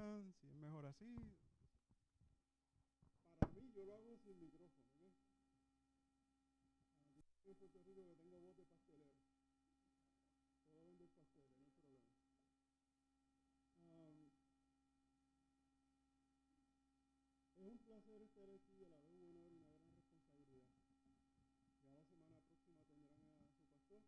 escuchan, si es mejor así. Para mí, yo lo hago sin micrófono, ¿no? Aquí en Puerto Rico que tengo voz de pastelero. Puedo vender pasteles, no hay problema. Es un placer estar aquí, a la vez un honor y una gran responsabilidad.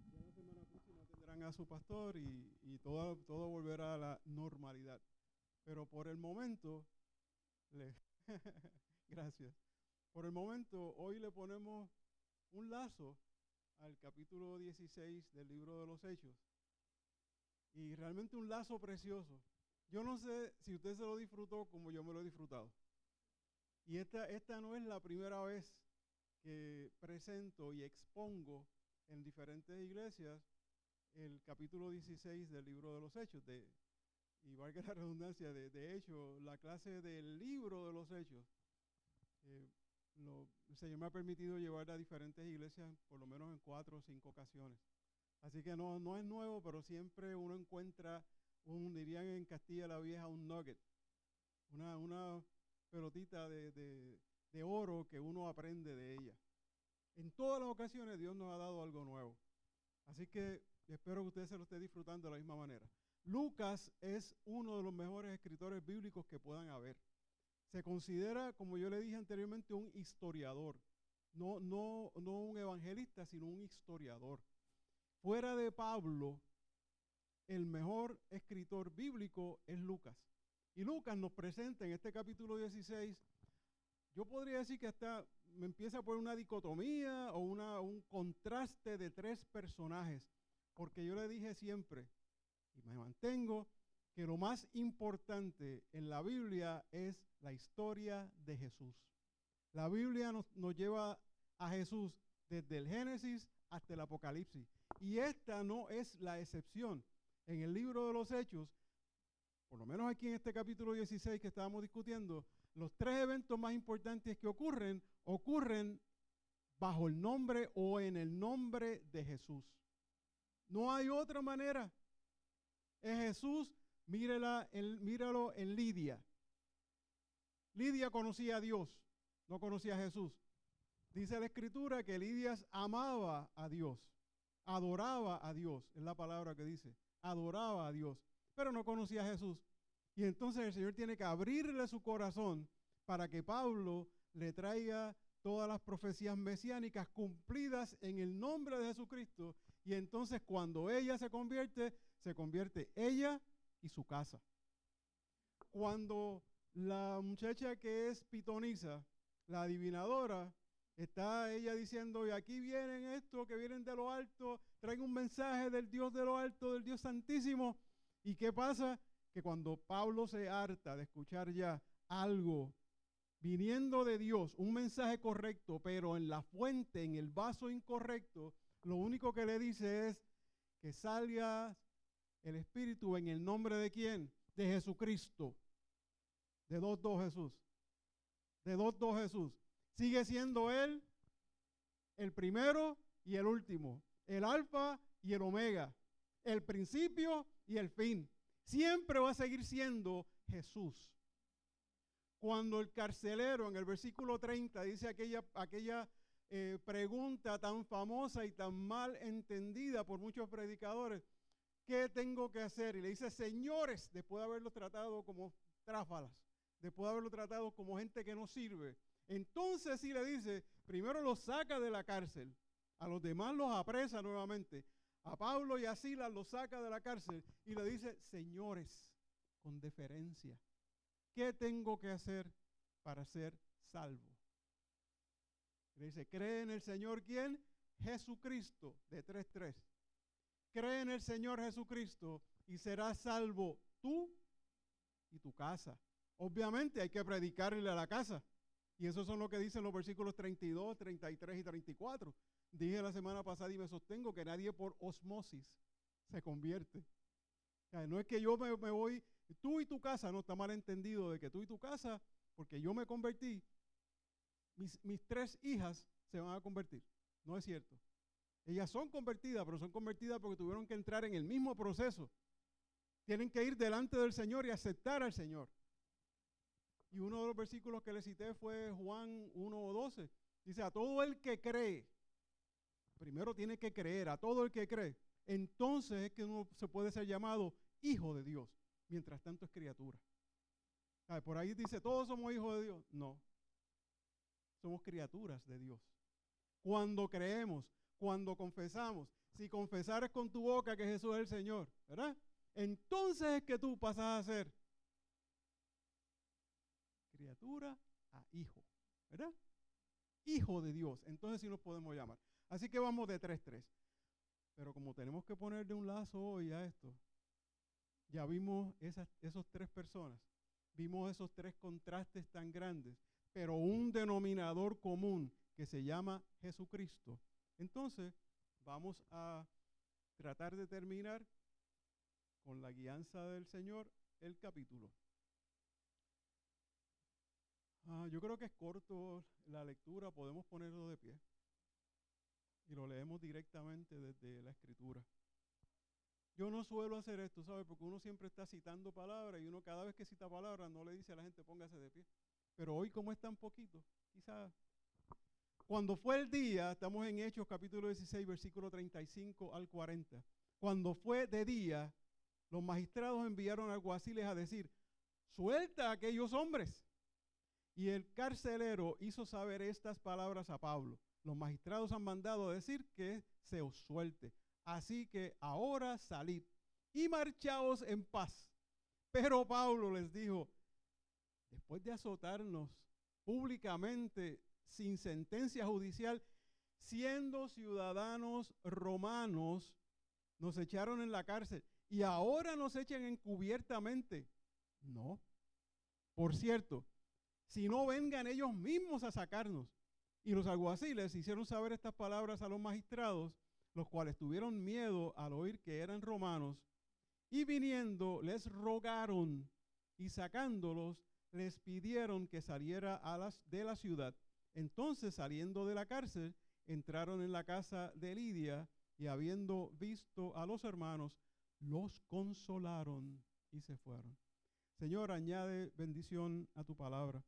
Ya la semana próxima tendrán a su pastor. Y todo volverá a la normalidad. Pero por el momento, gracias. Por el momento, hoy le ponemos un lazo al capítulo 16 del libro de los Hechos. Y realmente un lazo precioso. Yo no sé si usted se lo disfrutó como yo me lo he disfrutado. Y esta no es la primera vez que presento y expongo en diferentes iglesias el capítulo 16 del libro de los Hechos. Y valga la redundancia, de hecho, la clase del libro de los Hechos, el Señor me ha permitido llevar a diferentes iglesias por lo menos en 4 o 5 ocasiones. Así que no es nuevo, pero siempre uno encuentra, dirían en Castilla la Vieja, un nugget, una pelotita de oro que uno aprende de ella. En todas las ocasiones Dios nos ha dado algo nuevo. Así que espero que usted se lo esté disfrutando de la misma manera. Lucas es uno de los mejores escritores bíblicos que puedan haber. Se considera, como yo le dije anteriormente, un historiador. No un evangelista, sino un historiador. Fuera de Pablo, el mejor escritor bíblico es Lucas. Y Lucas nos presenta en este capítulo 16, yo podría decir que hasta me empieza por una dicotomía o un contraste de 3 personajes. Porque yo le dije siempre, y me mantengo, que lo más importante en la Biblia es la historia de Jesús. La Biblia nos lleva a Jesús desde el Génesis hasta el Apocalipsis. Y esta no es la excepción. En el libro de los Hechos, por lo menos aquí en este capítulo 16 que estábamos discutiendo, los 3 eventos más importantes que ocurren bajo el nombre o en el nombre de Jesús. No hay otra manera. Es Jesús, míralo en Lidia. Lidia conocía a Dios, no conocía a Jesús. Dice la Escritura que Lidia amaba a Dios, adoraba a Dios, es la palabra que dice, adoraba a Dios, pero no conocía a Jesús. Y entonces el Señor tiene que abrirle su corazón para que Pablo le traiga todas las profecías mesiánicas cumplidas en el nombre de Jesucristo. Y entonces cuando ella se convierte ella y su casa. Cuando la muchacha que es pitonisa, la adivinadora, está ella diciendo, y aquí vienen estos que vienen de lo alto, traen un mensaje del Dios de lo alto, del Dios santísimo. ¿Y qué pasa? Que cuando Pablo se harta de escuchar ya algo viniendo de Dios, un mensaje correcto, pero en la fuente, en el vaso incorrecto, lo único que le dice es que salga el Espíritu en el nombre de ¿quién? De Jesucristo. De 2.2 Jesús. De 2.2 Jesús. Sigue siendo Él el primero y el último. El alfa y el omega. El principio y el fin. Siempre va a seguir siendo Jesús. Cuando el carcelero en el versículo 30 dice aquella pregunta tan famosa y tan mal entendida por muchos predicadores, ¿qué tengo que hacer? Y le dice, señores, después de haberlo tratado como tráfalas, después de haberlo tratado como gente que no sirve, entonces sí le dice, primero los saca de la cárcel, a los demás los apresa nuevamente, a Pablo y a Silas los saca de la cárcel y le dice, señores, con deferencia, ¿qué tengo que hacer para ser salvo? Le dice, cree en el Señor, ¿quién? Jesucristo, de 3.3. Cree en el Señor Jesucristo y serás salvo tú y tu casa. Obviamente hay que predicarle a la casa. Y eso son lo que dicen los versículos 32, 33 y 34. Dije la semana pasada y me sostengo que nadie por osmosis se convierte. O sea, no es que yo me voy, tú y tu casa, no está mal entendido de que tú y tu casa, porque yo me convertí, mis 3 hijas se van a convertir. No es cierto. Ellas son convertidas, pero son convertidas porque tuvieron que entrar en el mismo proceso Tienen que ir delante del Señor y aceptar al Señor. Y uno de los versículos que le cité fue Juan 1:12. Dice, a todo el que cree, primero tiene que creer, a todo el que cree, entonces es que uno se puede ser llamado hijo de Dios. Mientras tanto es criatura. Por ahí dice, todos somos hijos de Dios. No, somos criaturas de Dios. Cuando creemos, cuando confesamos, si confesares con tu boca que Jesús es el Señor, ¿verdad? Entonces es que tú pasas a ser criatura a hijo, ¿verdad? Hijo de Dios. Entonces sí nos podemos llamar. Así que vamos de 3:3. Pero como tenemos que ponerle un lazo hoy a esto, ya vimos esos 3 personas, vimos esos 3 contrastes tan grandes, pero un denominador común que se llama Jesucristo. Entonces vamos a tratar de terminar con la guianza del Señor el capítulo. Yo creo que es corto la lectura, podemos ponerlo de pie y lo leemos directamente desde la Escritura. Yo no suelo hacer esto, ¿sabes? Porque uno siempre está citando palabras y uno cada vez que cita palabras no le dice a la gente póngase de pie. Pero hoy como es tan poquito, quizás. Cuando fue el día, estamos en Hechos capítulo 16, versículo 35 al 40. Cuando fue de día, los magistrados enviaron alguaciles a decir, suelta a aquellos hombres. Y el carcelero hizo saber estas palabras a Pablo. Los magistrados han mandado a decir que se os suelte. Así que ahora salid y marchaos en paz. Pero Pablo les dijo, después de azotarnos públicamente sin sentencia judicial, siendo ciudadanos romanos, nos echaron en la cárcel y ahora nos echan encubiertamente. No. Por cierto, si no vengan ellos mismos a sacarnos. Y los alguaciles hicieron saber estas palabras a los magistrados, los cuales tuvieron miedo al oír que eran romanos, y viniendo les rogaron, y sacándolos les pidieron que saliera de la ciudad. Entonces, saliendo de la cárcel, entraron en la casa de Lidia, y habiendo visto a los hermanos, los consolaron y se fueron. Señor, añade bendición a tu palabra.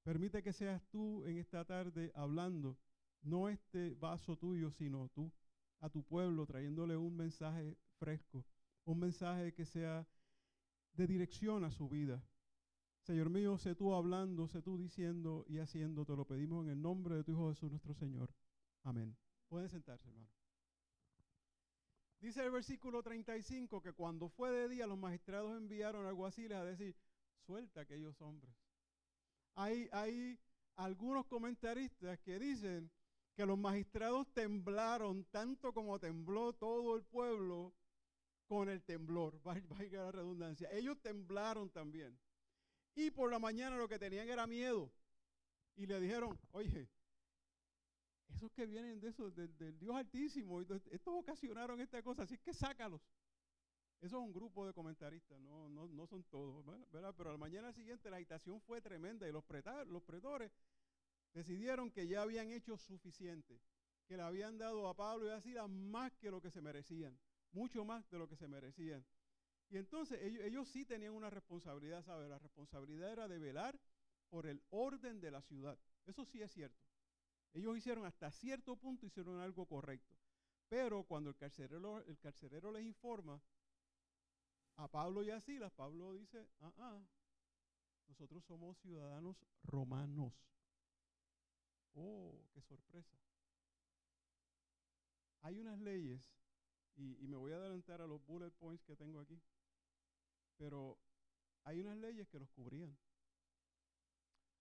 Permite que seas tú en esta tarde hablando, no este vaso tuyo, sino tú, a tu pueblo, trayéndole un mensaje fresco, un mensaje que sea de dirección a su vida. Señor mío, sé tú hablando, sé tú diciendo y haciendo, te lo pedimos en el nombre de tu Hijo Jesús nuestro Señor. Amén. Pueden sentarse, hermano. Dice el versículo 35 que cuando fue de día los magistrados enviaron alguaciles a decir, suelta a aquellos hombres. Hay algunos comentaristas que dicen que los magistrados temblaron tanto como tembló todo el pueblo con el temblor, valga la redundancia. Ellos temblaron también. Y por la mañana lo que tenían era miedo. Y le dijeron, oye, esos que vienen de eso, del Dios Altísimo, estos ocasionaron esta cosa, así que sácalos. Eso es un grupo de comentaristas, no son todos, ¿verdad? Pero a la mañana siguiente la agitación fue tremenda y los pretores decidieron que ya habían hecho suficiente, que le habían dado a Pablo y a Silas más que lo que se merecían, mucho más de lo que se merecían. Y entonces ellos sí tenían una responsabilidad, ¿sabes? La responsabilidad era de velar por el orden de la ciudad. Eso sí es cierto. Ellos hicieron hasta cierto punto, hicieron algo correcto. Pero cuando el carcelero les informa a Pablo y a Silas, Pablo dice, nosotros somos ciudadanos romanos. Oh, qué sorpresa. Hay unas leyes, y me voy a adelantar a los bullet points que tengo aquí, pero hay unas leyes que los cubrían.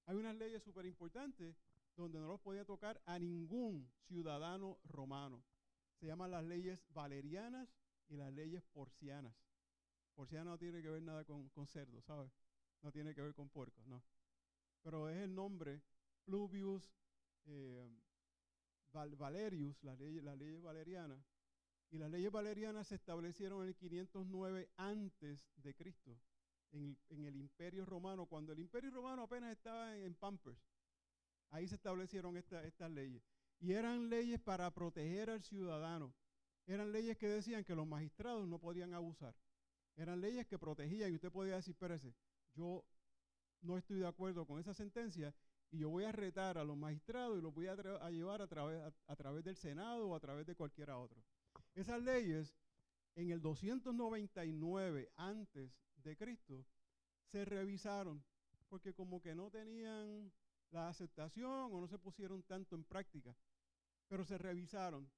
Hay unas leyes súper importantes donde no los podía tocar a ningún ciudadano romano. Se llaman las leyes valerianas y las leyes porcianas. Porciana no tiene que ver nada con cerdo, ¿sabes? No tiene que ver con puercos, no. Pero es el nombre Pluvius Valerius, las leyes valerianas. Y las leyes valerianas se establecieron en el 509 antes de Cristo, en el Imperio Romano, cuando el Imperio Romano apenas estaba en Pampers. Ahí se establecieron estas leyes. Y eran leyes para proteger al ciudadano. Eran leyes que decían que los magistrados no podían abusar. Eran leyes que protegían y usted podía decir, espérese, yo no estoy de acuerdo con esa sentencia y yo voy a retar a los magistrados y los voy a llevar a través del Senado o a través de cualquiera otro. Esas leyes, en el 299 antes de Cristo, se revisaron porque como que no tenían la aceptación o no se pusieron tanto en práctica, pero se revisaron.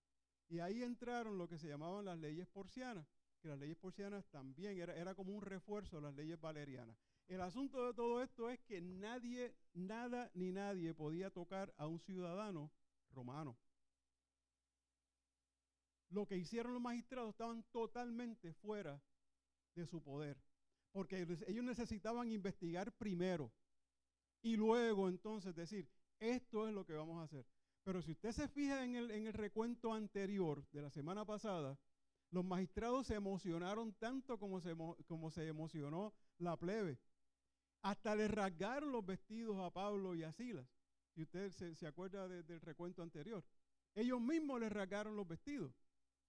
Y ahí entraron lo que se llamaban las leyes porcianas, que las leyes porcianas también era como un refuerzo a las leyes valerianas. El asunto de todo esto es que nadie, nada ni nadie podía tocar a un ciudadano romano. Lo que hicieron los magistrados estaban totalmente fuera de su poder, porque ellos necesitaban investigar primero y luego entonces decir, esto es lo que vamos a hacer. Pero si usted se fija en el recuento anterior de la semana pasada, los magistrados se emocionaron tanto como se emocionó la plebe. Hasta le rasgaron los vestidos a Pablo y a Silas. Si usted se acuerda del recuento anterior. Ellos mismos les rasgaron los vestidos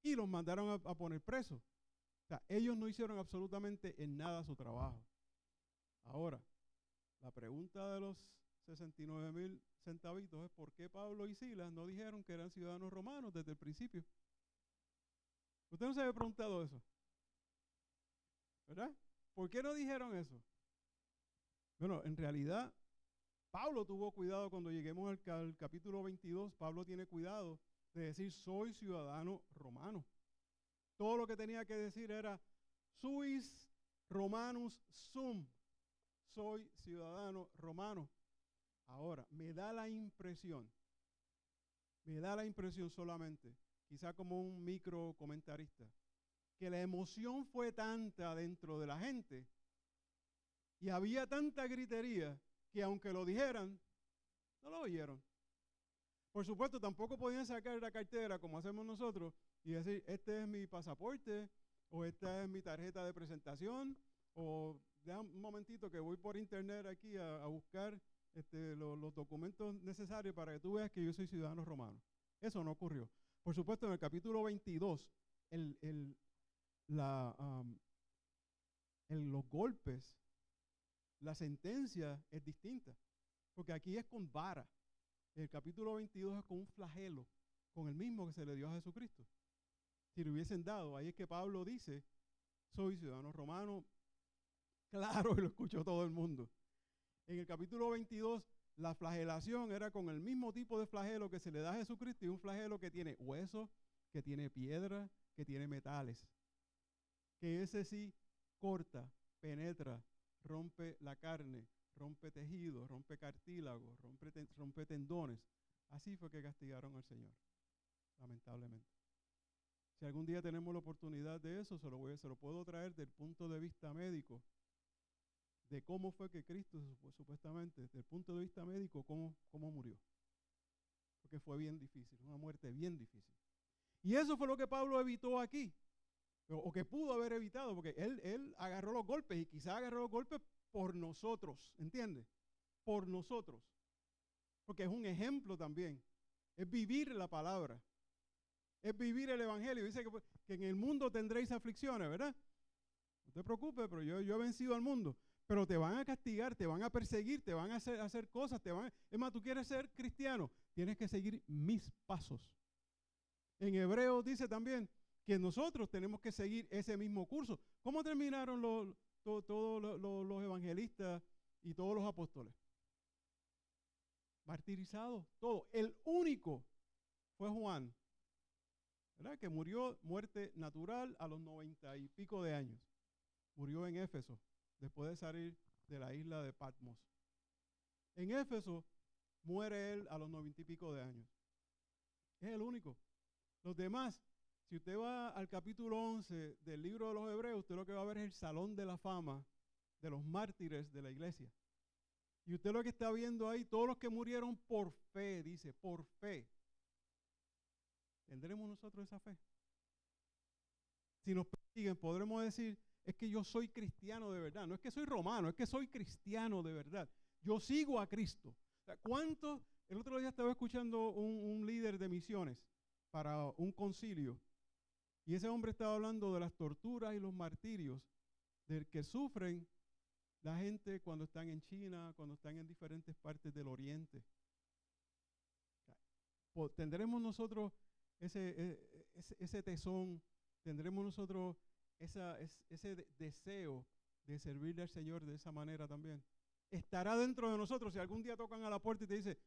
y los mandaron a poner presos. O sea, ellos no hicieron absolutamente en nada su trabajo. Ahora, la pregunta de los 69,000 centavitos es ¿por qué Pablo y Silas no dijeron que eran ciudadanos romanos desde el principio? ¿Usted no se había preguntado eso? ¿Verdad? ¿Por qué no dijeron eso? Bueno, en realidad, Pablo tuvo cuidado cuando lleguemos al capítulo 22. Pablo tiene cuidado de decir, soy ciudadano romano. Todo lo que tenía que decir era, suis romanus sum, soy ciudadano romano. Ahora, me da la impresión solamente, quizá como un micro comentarista, que la emoción fue tanta dentro de la gente y había tanta gritería que aunque lo dijeran, no lo oyeron. Por supuesto, tampoco podían sacar la cartera como hacemos nosotros y decir, este es mi pasaporte o esta es mi tarjeta de presentación o deja un momentito que voy por internet aquí a buscar los documentos necesarios para que tú veas que yo soy ciudadano romano. Eso no ocurrió. Por supuesto, en el capítulo 22, los golpes, la sentencia es distinta, porque aquí es con vara. El capítulo 22 es con un flagelo, con el mismo que se le dio a Jesucristo. Si le hubiesen dado, ahí es que Pablo dice, soy ciudadano romano, claro, y lo escuchó todo el mundo. En el capítulo 22, la flagelación era con el mismo tipo de flagelo que se le da a Jesucristo y un flagelo que tiene huesos, que tiene piedra, que tiene metales. Que ese sí corta, penetra, rompe la carne, rompe tejidos, rompe cartílagos, rompe tendones. Así fue que castigaron al Señor, lamentablemente. Si algún día tenemos la oportunidad de eso, se lo puedo traer del punto de vista médico, de cómo fue que Cristo, supuestamente, desde el punto de vista médico, cómo murió. Porque fue bien difícil, una muerte bien difícil. Y eso fue lo que Pablo evitó aquí, o que pudo haber evitado, porque él agarró los golpes, y quizás agarró los golpes por nosotros, ¿entiende? Por nosotros. Porque es un ejemplo también. Es vivir la palabra. Es vivir el evangelio. Dice que en el mundo tendréis aflicciones, ¿verdad? No te preocupes, pero yo he vencido al mundo. Pero te van a castigar, te van a perseguir, te van a hacer cosas. Es más, tú quieres ser cristiano, tienes que seguir mis pasos. En Hebreos dice también que nosotros tenemos que seguir ese mismo curso. ¿Cómo terminaron todos los evangelistas y todos los apóstoles? Martirizados, todo. El único fue Juan, ¿verdad? Que murió muerte natural a los 90 y pico de años. Murió en Éfeso, después de salir de la isla de Patmos. En Éfeso muere él a los 90 y pico de años. Es el único. Los demás, si usted va al capítulo 11 del libro de los Hebreos, usted lo que va a ver es el salón de la fama de los mártires de la iglesia. Y usted lo que está viendo ahí, todos los que murieron por fe, dice, por fe. ¿Tendremos nosotros esa fe? Si nos persiguen, podremos decir, es que yo soy cristiano de verdad. No es que soy romano, es que soy cristiano de verdad. Yo sigo a Cristo. O sea, ¿cuántos? El otro día estaba escuchando un líder de misiones para un concilio. Y ese hombre estaba hablando de las torturas y los martirios del que sufren la gente cuando están en China, cuando están en diferentes partes del Oriente. Tendremos nosotros ese tesón, tendremos nosotros ese deseo de servirle al Señor de esa manera también. Estará dentro de nosotros. Si algún día tocan a la puerta y te dice,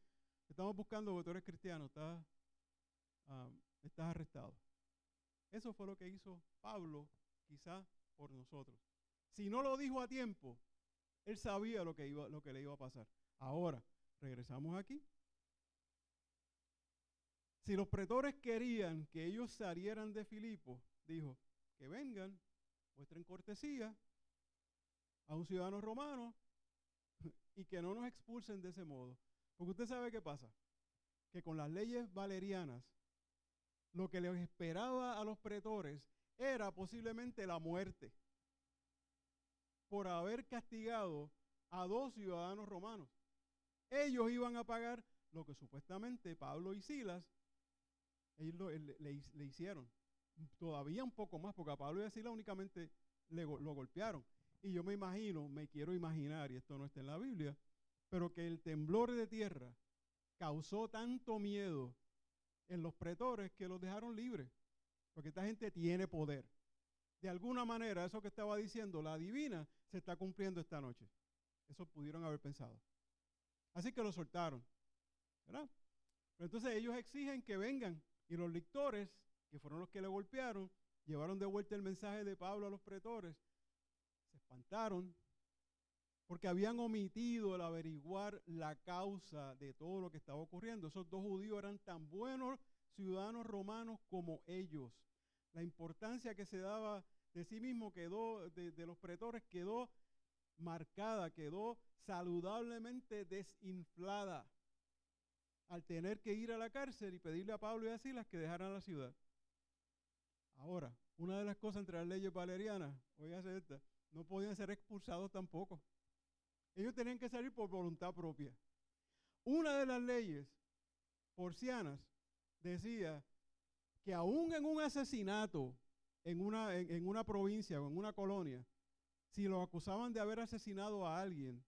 estamos buscando porque tú eres cristiano, estás arrestado. Eso fue lo que hizo Pablo, quizá por nosotros. Si no lo dijo a tiempo, él sabía lo que le iba a pasar. Ahora, regresamos aquí. Si los pretores querían que ellos salieran de Filipo, dijo, que vengan, muestren cortesía a un ciudadano romano y que no nos expulsen de ese modo. Porque usted sabe qué pasa, que con las leyes valerianas, lo que les esperaba a los pretores era posiblemente la muerte por haber castigado a 2 ciudadanos romanos. Ellos iban a pagar lo que supuestamente Pablo y Silas ellos le hicieron. Todavía un poco más, porque a Pablo y a Silas únicamente lo golpearon. Y yo me quiero imaginar, y esto no está en la Biblia, pero que el temblor de tierra causó tanto miedo en los pretores que los dejaron libres, porque esta gente tiene poder. De alguna manera, eso que estaba diciendo la divina se está cumpliendo esta noche. Eso pudieron haber pensado. Así que lo soltaron, ¿verdad? Pero entonces ellos exigen que vengan, y los lictores, que fueron los que le golpearon, llevaron de vuelta el mensaje de Pablo a los pretores. Se espantaron porque habían omitido el averiguar la causa de todo lo que estaba ocurriendo. Esos 2 judíos eran tan buenos ciudadanos romanos como ellos. La importancia que se daba de sí mismo quedó, de los pretores, quedó marcada, quedó saludablemente desinflada al tener que ir a la cárcel y pedirle a Pablo y a Silas que dejaran la ciudad. Ahora, una de las cosas entre las leyes valerianas, oígase esta, no podían ser expulsados tampoco. Ellos tenían que salir por voluntad propia. Una de las leyes porcianas decía que aún en un asesinato en una provincia o en una colonia, si los acusaban de haber asesinado a alguien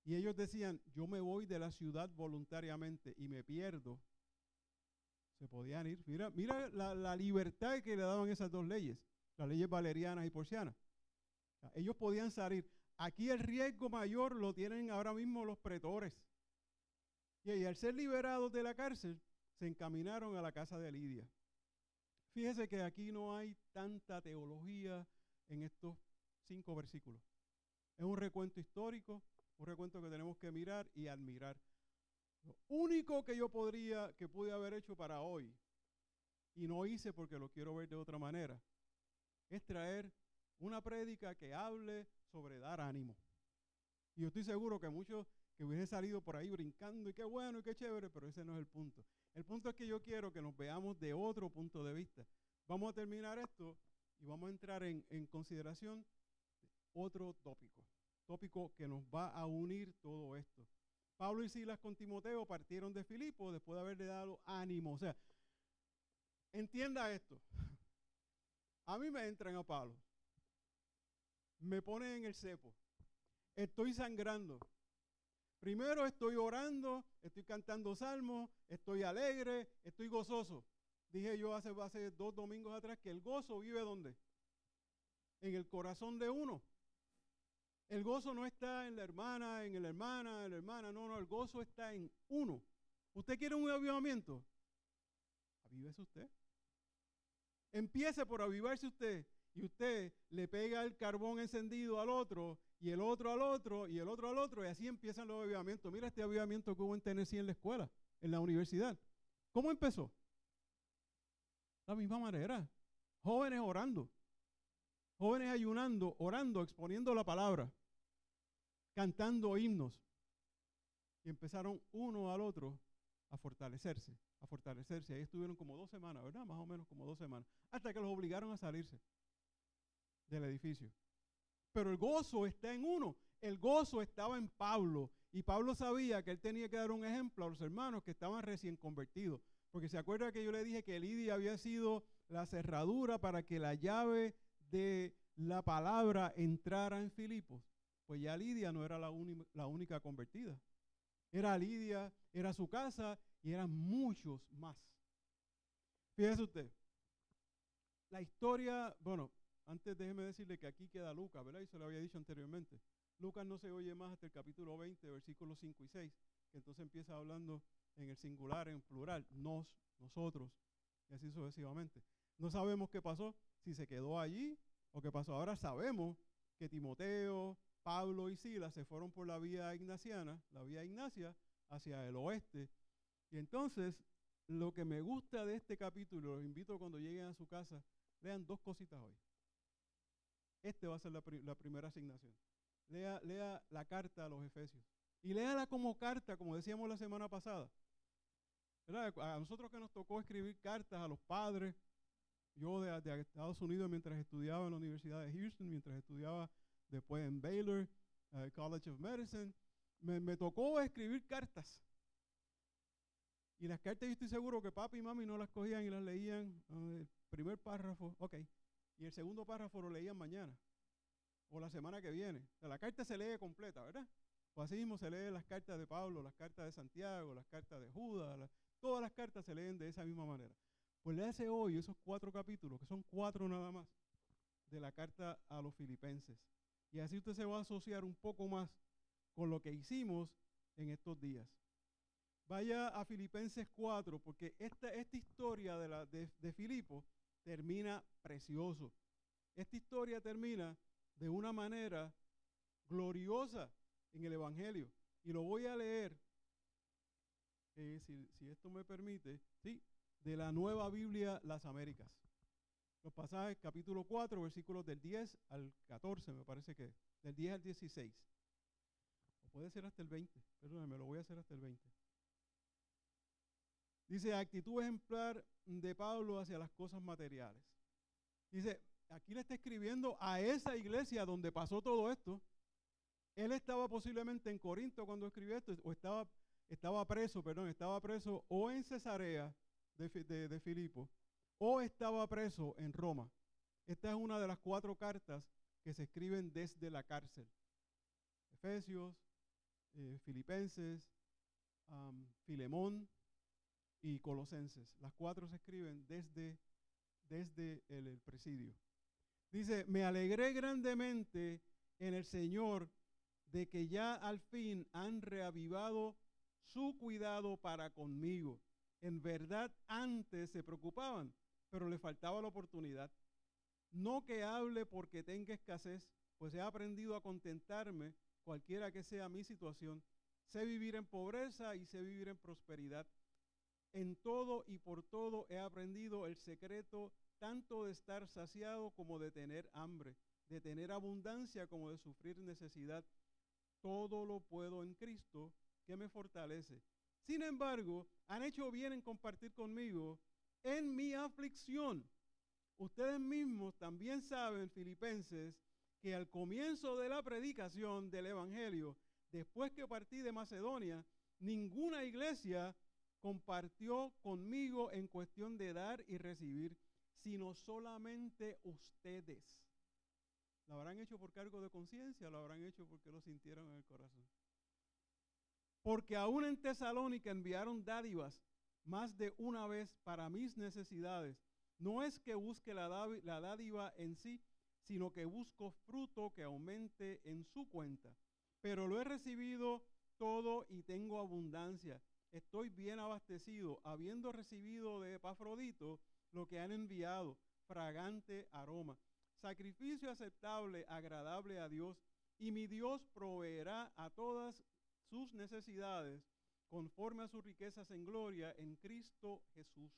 y ellos decían, yo me voy de la ciudad voluntariamente y me pierdo, se podían ir. Mira la libertad que le daban esas 2 leyes, las leyes valerianas y porcianas. O sea, ellos podían salir. Aquí el riesgo mayor lo tienen ahora mismo los pretores. Y al ser liberados de la cárcel, se encaminaron a la casa de Lidia. Fíjese que aquí no hay tanta teología en estos 5 versículos. Es un recuento histórico, un recuento que tenemos que mirar y admirar. Lo único que pude haber hecho para hoy, y no hice porque lo quiero ver de otra manera, es traer una prédica que hable sobre dar ánimo. Y yo estoy seguro que muchos que hubiesen salido por ahí brincando, y qué bueno y qué chévere, pero ese no es el punto. El punto es que yo quiero que nos veamos de otro punto de vista. Vamos a terminar esto y vamos a entrar en consideración otro tópico que nos va a unir todo esto. Pablo y Silas con Timoteo partieron de Filipo después de haberle dado ánimo. O sea, entienda esto. A mí me entran a palos. Me ponen en el cepo. Estoy sangrando. Primero estoy orando, estoy cantando salmos, estoy alegre, estoy gozoso. Dije yo hace 2 domingos atrás que el gozo vive ¿dónde? En el corazón de uno. El gozo no está en la hermana, en la hermana, no, el gozo está en uno. ¿Usted quiere un avivamiento? Avívese usted. Empiece por avivarse usted y usted le pega el carbón encendido al otro y el otro al otro y el otro al otro y así empiezan los avivamientos. Mira este avivamiento que hubo en Tennessee en la escuela, en la universidad. ¿Cómo empezó? La misma manera. Jóvenes orando. Jóvenes ayunando, orando, exponiendo la palabra, cantando himnos. Y empezaron uno al otro a fortalecerse. Ahí estuvieron como 2 semanas, ¿verdad? Más o menos como 2 semanas. Hasta que los obligaron a salirse del edificio. Pero el gozo está en uno. El gozo estaba en Pablo. Y Pablo sabía que él tenía que dar un ejemplo a los hermanos que estaban recién convertidos. Porque se acuerda que yo le dije que Lidia había sido la cerradura para que la llave de la palabra entrara en Filipos, pues ya Lidia no era la única convertida. Era Lidia, era su casa y eran muchos más. Fíjese usted, la historia, bueno, antes déjeme decirle que aquí queda Lucas, ¿verdad? Y se lo había dicho anteriormente. Lucas no se oye más hasta el capítulo 20, versículos 5 y 6, que entonces empieza hablando en el singular, en plural, nosotros, y así sucesivamente. No sabemos qué pasó, si se quedó allí o qué pasó. Ahora sabemos que Timoteo, Pablo y Silas se fueron por la vía ignaciana, la vía Ignacia, hacia el oeste. Y entonces, lo que me gusta de este capítulo, los invito cuando lleguen a su casa, lean dos cositas hoy. Este va a ser la primera asignación. Lea la carta a los Efesios. Y léala como carta, como decíamos la semana pasada. ¿Verdad? A nosotros que nos tocó escribir cartas a los padres, yo de Estados Unidos mientras estudiaba en la Universidad de Houston, mientras estudiaba después en Baylor, College of Medicine, me tocó escribir cartas. Y las cartas yo estoy seguro que papi y mami no las cogían y las leían, el primer párrafo, ok, y el segundo párrafo lo leían mañana o la semana que viene. O sea, la carta se lee completa, ¿verdad? Pues así mismo se leen las cartas de Pablo, las cartas de Santiago, las cartas de Judas, todas las cartas se leen de esa misma manera. Pues léase hoy esos 4 capítulos, que son 4 nada más, de la carta a los filipenses. Y así usted se va a asociar un poco más con lo que hicimos en estos días. Vaya a Filipenses 4, porque esta historia de Filipo termina precioso. Esta historia termina de una manera gloriosa en el Evangelio. Y lo voy a leer, si esto me permite, sí, de la Nueva Biblia Las Américas. Los pasajes, capítulo 4, versículos del 10 al 14, me parece que es, del 10 al 16. O puede ser hasta el 20, perdóname, lo voy a hacer hasta el 20. Dice, actitud ejemplar de Pablo hacia las cosas materiales. Dice, aquí le está escribiendo a esa iglesia donde pasó todo esto. Él estaba posiblemente en Corinto cuando escribió esto, o estaba preso o en Cesarea de Filipo, o estaba preso en Roma. Esta es una de las 4 cartas que se escriben desde la cárcel. Efesios, Filipenses, Filemón y Colosenses. Las 4 se escriben desde el presidio. Dice, me alegré grandemente en el Señor de que ya al fin han reavivado su cuidado para conmigo. En verdad antes se preocupaban, pero le faltaba la oportunidad. No que hable porque tenga escasez, pues he aprendido a contentarme cualquiera que sea mi situación. Sé vivir en pobreza y sé vivir en prosperidad. En todo y por todo he aprendido el secreto tanto de estar saciado como de tener hambre, de tener abundancia como de sufrir necesidad. Todo lo puedo en Cristo que me fortalece. Sin embargo, han hecho bien en compartir conmigo en mi aflicción. Ustedes mismos también saben, filipenses, que al comienzo de la predicación del Evangelio, después que partí de Macedonia, ninguna iglesia compartió conmigo en cuestión de dar y recibir, sino solamente ustedes. ¿Lo habrán hecho por cargo de conciencia o lo habrán hecho porque lo sintieron en el corazón? Porque aún en Tesalónica enviaron dádivas más de una vez para mis necesidades. No es que busque la dádiva en sí, sino que busco fruto que aumente en su cuenta. Pero lo he recibido todo y tengo abundancia. Estoy bien abastecido, habiendo recibido de Epafrodito lo que han enviado, fragante aroma, sacrificio aceptable, agradable a Dios, y mi Dios proveerá a todas sus necesidades conforme a sus riquezas en gloria en Cristo Jesús.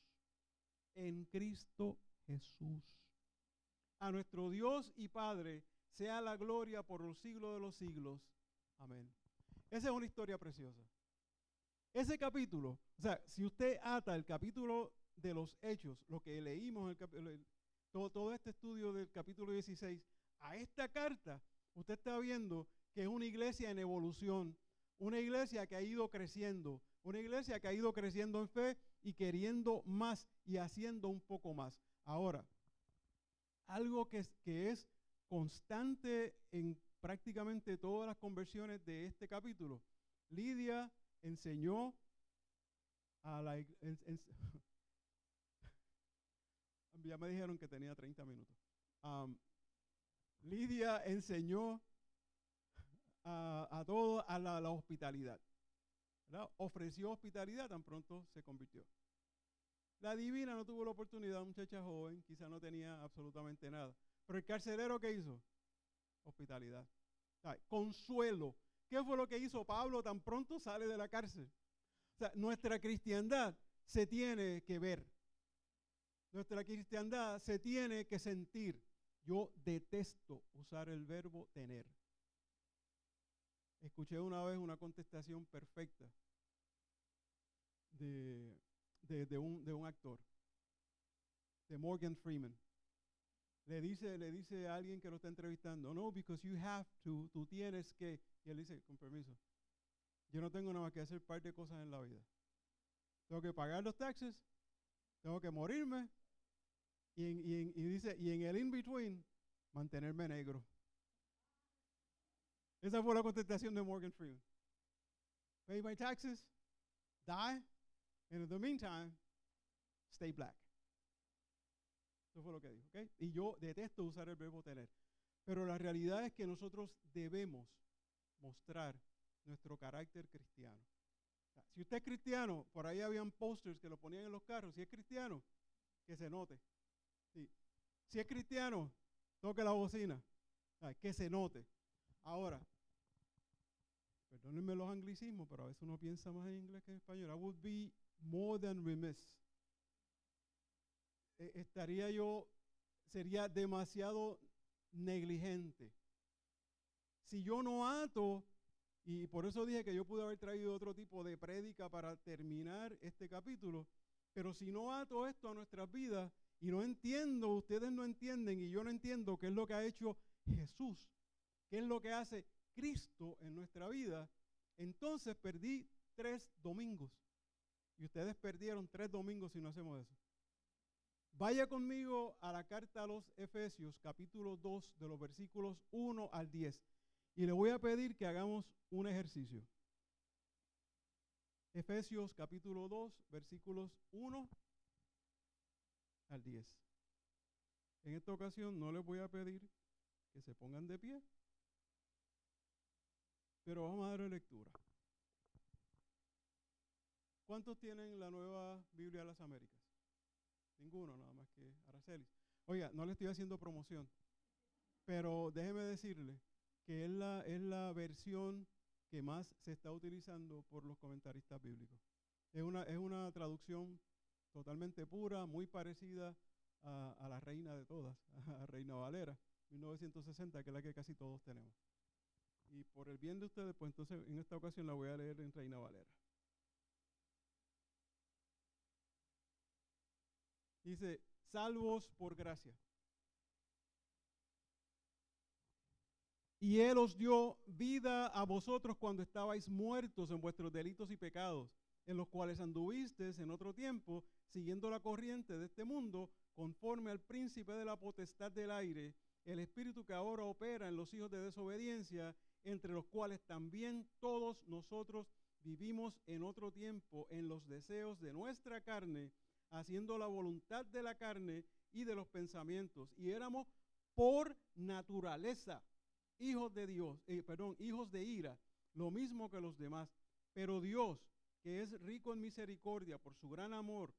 En Cristo Jesús. A nuestro Dios y Padre sea la gloria por los siglos de los siglos. Amén. Esa es una historia preciosa. Ese capítulo, o sea, si usted ata el capítulo de los Hechos, lo que leímos, todo este estudio del capítulo 16, a esta carta, usted está viendo que es una iglesia en evolución, una iglesia que ha ido creciendo, una iglesia que ha ido creciendo en fe y queriendo más y haciendo un poco más. Ahora, algo que es constante en prácticamente todas las conversiones de este capítulo. Lidia enseñó a la ya me dijeron que tenía 30 minutos. Lidia enseñó a todos a la hospitalidad, ¿verdad? Ofreció hospitalidad tan pronto se convirtió. La divina no tuvo la oportunidad, muchacha joven, quizá no tenía absolutamente nada. Pero el carcelero, ¿qué hizo? Hospitalidad. Consuelo. ¿Qué fue lo que hizo Pablo tan pronto sale de la cárcel? O sea, nuestra cristiandad se tiene que ver. Nuestra cristiandad se tiene que sentir. Yo detesto usar el verbo tener. Escuché una vez una contestación perfecta de un actor, de Morgan Freeman. Le dice a alguien que lo está entrevistando, no, because you have to, tú tienes que. Y él dice, con permiso, yo no tengo nada más que hacer un par de cosas en la vida. Tengo que pagar los taxes, tengo que morirme, y dice, y en el in-between, mantenerme negro. Esa fue la contestación de Morgan Freeman. Pay my taxes, die, and in the meantime, stay black. Eso fue lo que dijo, ¿ok? Y yo detesto usar el verbo tener. Pero la realidad es que nosotros debemos mostrar nuestro carácter cristiano. O sea, si usted es cristiano, por ahí habían posters que lo ponían en los carros. Si es cristiano, que se note. Sí. Si es cristiano, toque la bocina. Que se note. Ahora, perdónenme los anglicismos, pero a veces uno piensa más en inglés que en español. I would be more than remiss. Sería demasiado negligente. Si yo no ato, y por eso dije que yo pude haber traído otro tipo de prédica para terminar este capítulo, pero si no ato esto a nuestras vidas y no entiendo, ustedes no entienden y yo no entiendo qué es lo que ha hecho Jesús, qué es lo que hace Cristo en nuestra vida, entonces perdí 3 domingos. Y ustedes perdieron 3 domingos si no hacemos eso. Vaya conmigo a la carta a los Efesios, capítulo 2, de los versículos 1 al 10. Y le voy a pedir que hagamos un ejercicio. Efesios, capítulo 2, versículos 1 al 10. En esta ocasión no les voy a pedir que se pongan de pie, pero vamos a darle lectura. ¿Cuántos tienen la nueva Biblia de las Américas? Ninguno, nada más que Aracelis. Oiga, no le estoy haciendo promoción, pero déjeme decirle que es la versión que más se está utilizando por los comentaristas bíblicos. Es una traducción totalmente pura, muy parecida a la reina de todas, a Reina Valera, 1960, que es la que casi todos tenemos. Y por el bien de ustedes, pues entonces en esta ocasión la voy a leer en Reina Valera. Dice, salvos por gracia. Y Él os dio vida a vosotros cuando estabais muertos en vuestros delitos y pecados, en los cuales anduvisteis en otro tiempo, siguiendo la corriente de este mundo, conforme al príncipe de la potestad del aire, el espíritu que ahora opera en los hijos de desobediencia, entre los cuales también todos nosotros vivimos en otro tiempo en los deseos de nuestra carne, haciendo la voluntad de la carne y de los pensamientos, y éramos por naturaleza hijos de Dios, hijos de ira, lo mismo que los demás. Pero Dios, que es rico en misericordia por su gran amor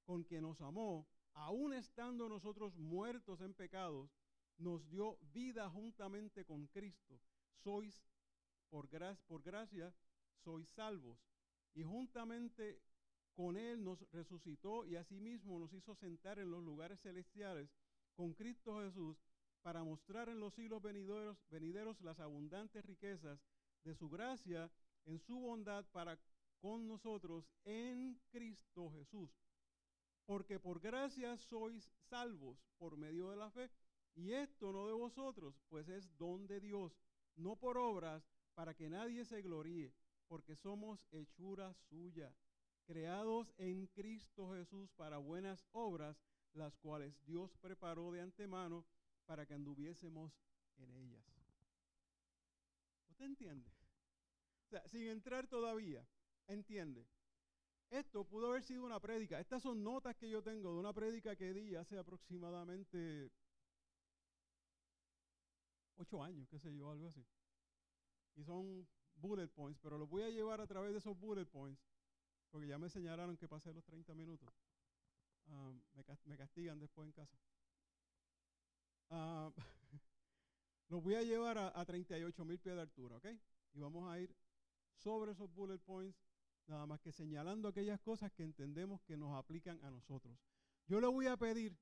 con que nos amó, aun estando nosotros muertos en pecados, nos dio vida juntamente con Cristo. Sois por gracia, sois salvos. Y juntamente con Él nos resucitó y asimismo nos hizo sentar en los lugares celestiales con Cristo Jesús, para mostrar en los siglos venideros las abundantes riquezas de su gracia en su bondad para con nosotros en Cristo Jesús. Porque por gracia sois salvos por medio de la fe, y esto no de vosotros, pues es don de Dios, no por obras, para que nadie se gloríe, porque somos hechura suya, creados en Cristo Jesús para buenas obras, las cuales Dios preparó de antemano para que anduviésemos en ellas. ¿Usted entiende? O sea, sin entrar todavía, entiende. Esto pudo haber sido una prédica. Estas son notas que yo tengo de una prédica que di hace aproximadamente 8 años, qué sé yo, algo así. Y son bullet points, pero los voy a llevar a través de esos bullet points, porque ya me señalaron que pasé los 30 minutos. Me castigan después en casa. Los voy a llevar a 38,000 pies de altura, ¿ok? Y vamos a ir sobre esos bullet points, nada más que señalando aquellas cosas que entendemos que nos aplican a nosotros. Yo le voy a pedir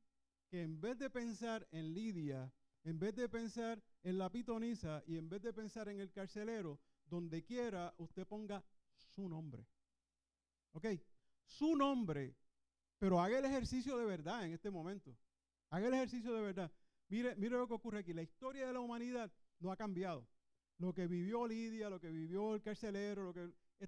que en vez de pensar en Lidia, en vez de pensar en la pitonisa y en vez de pensar en el carcelero, donde quiera usted ponga su nombre. ¿Ok? Su nombre, pero haga el ejercicio de verdad en este momento. Haga el ejercicio de verdad. Mire lo que ocurre aquí. La historia de la humanidad no ha cambiado. Lo que vivió Lidia, lo que vivió el carcelero,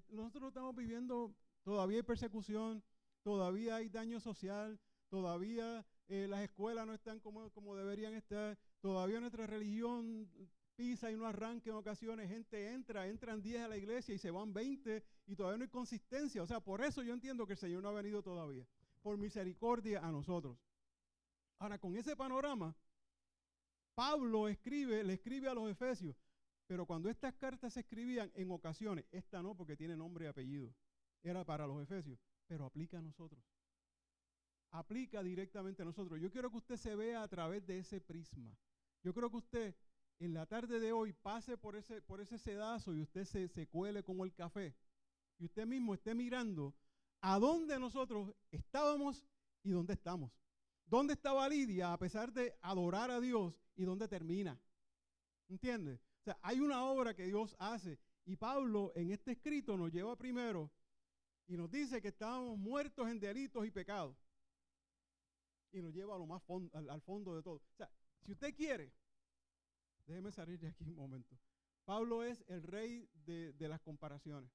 nosotros estamos viviendo, todavía hay persecución, todavía hay daño social, todavía las escuelas no están como deberían estar, todavía nuestra religión pisa y no arranca en ocasiones, gente entran 10 a la iglesia y se van 20 y todavía no hay consistencia. O sea, por eso yo entiendo que el Señor no ha venido todavía, por misericordia a nosotros. Ahora, con ese panorama, Pablo le escribe a los efesios, pero cuando estas cartas se escribían en ocasiones, esta no porque tiene nombre y apellido, era para los efesios, pero aplica a nosotros. Aplica directamente a nosotros. Yo quiero que usted se vea a través de ese prisma. Yo creo que usted en la tarde de hoy pase por ese sedazo y usted se cuele como el café y usted mismo esté mirando a dónde nosotros estábamos y dónde estamos. ¿Dónde estaba Lidia a pesar de adorar a Dios y dónde termina? ¿Entiende? O sea, hay una obra que Dios hace y Pablo en este escrito nos lleva primero y nos dice que estábamos muertos en delitos y pecados y nos lleva a lo más al fondo de todo. O sea, si usted quiere, déjeme salir de aquí un momento. Pablo es el rey de las comparaciones.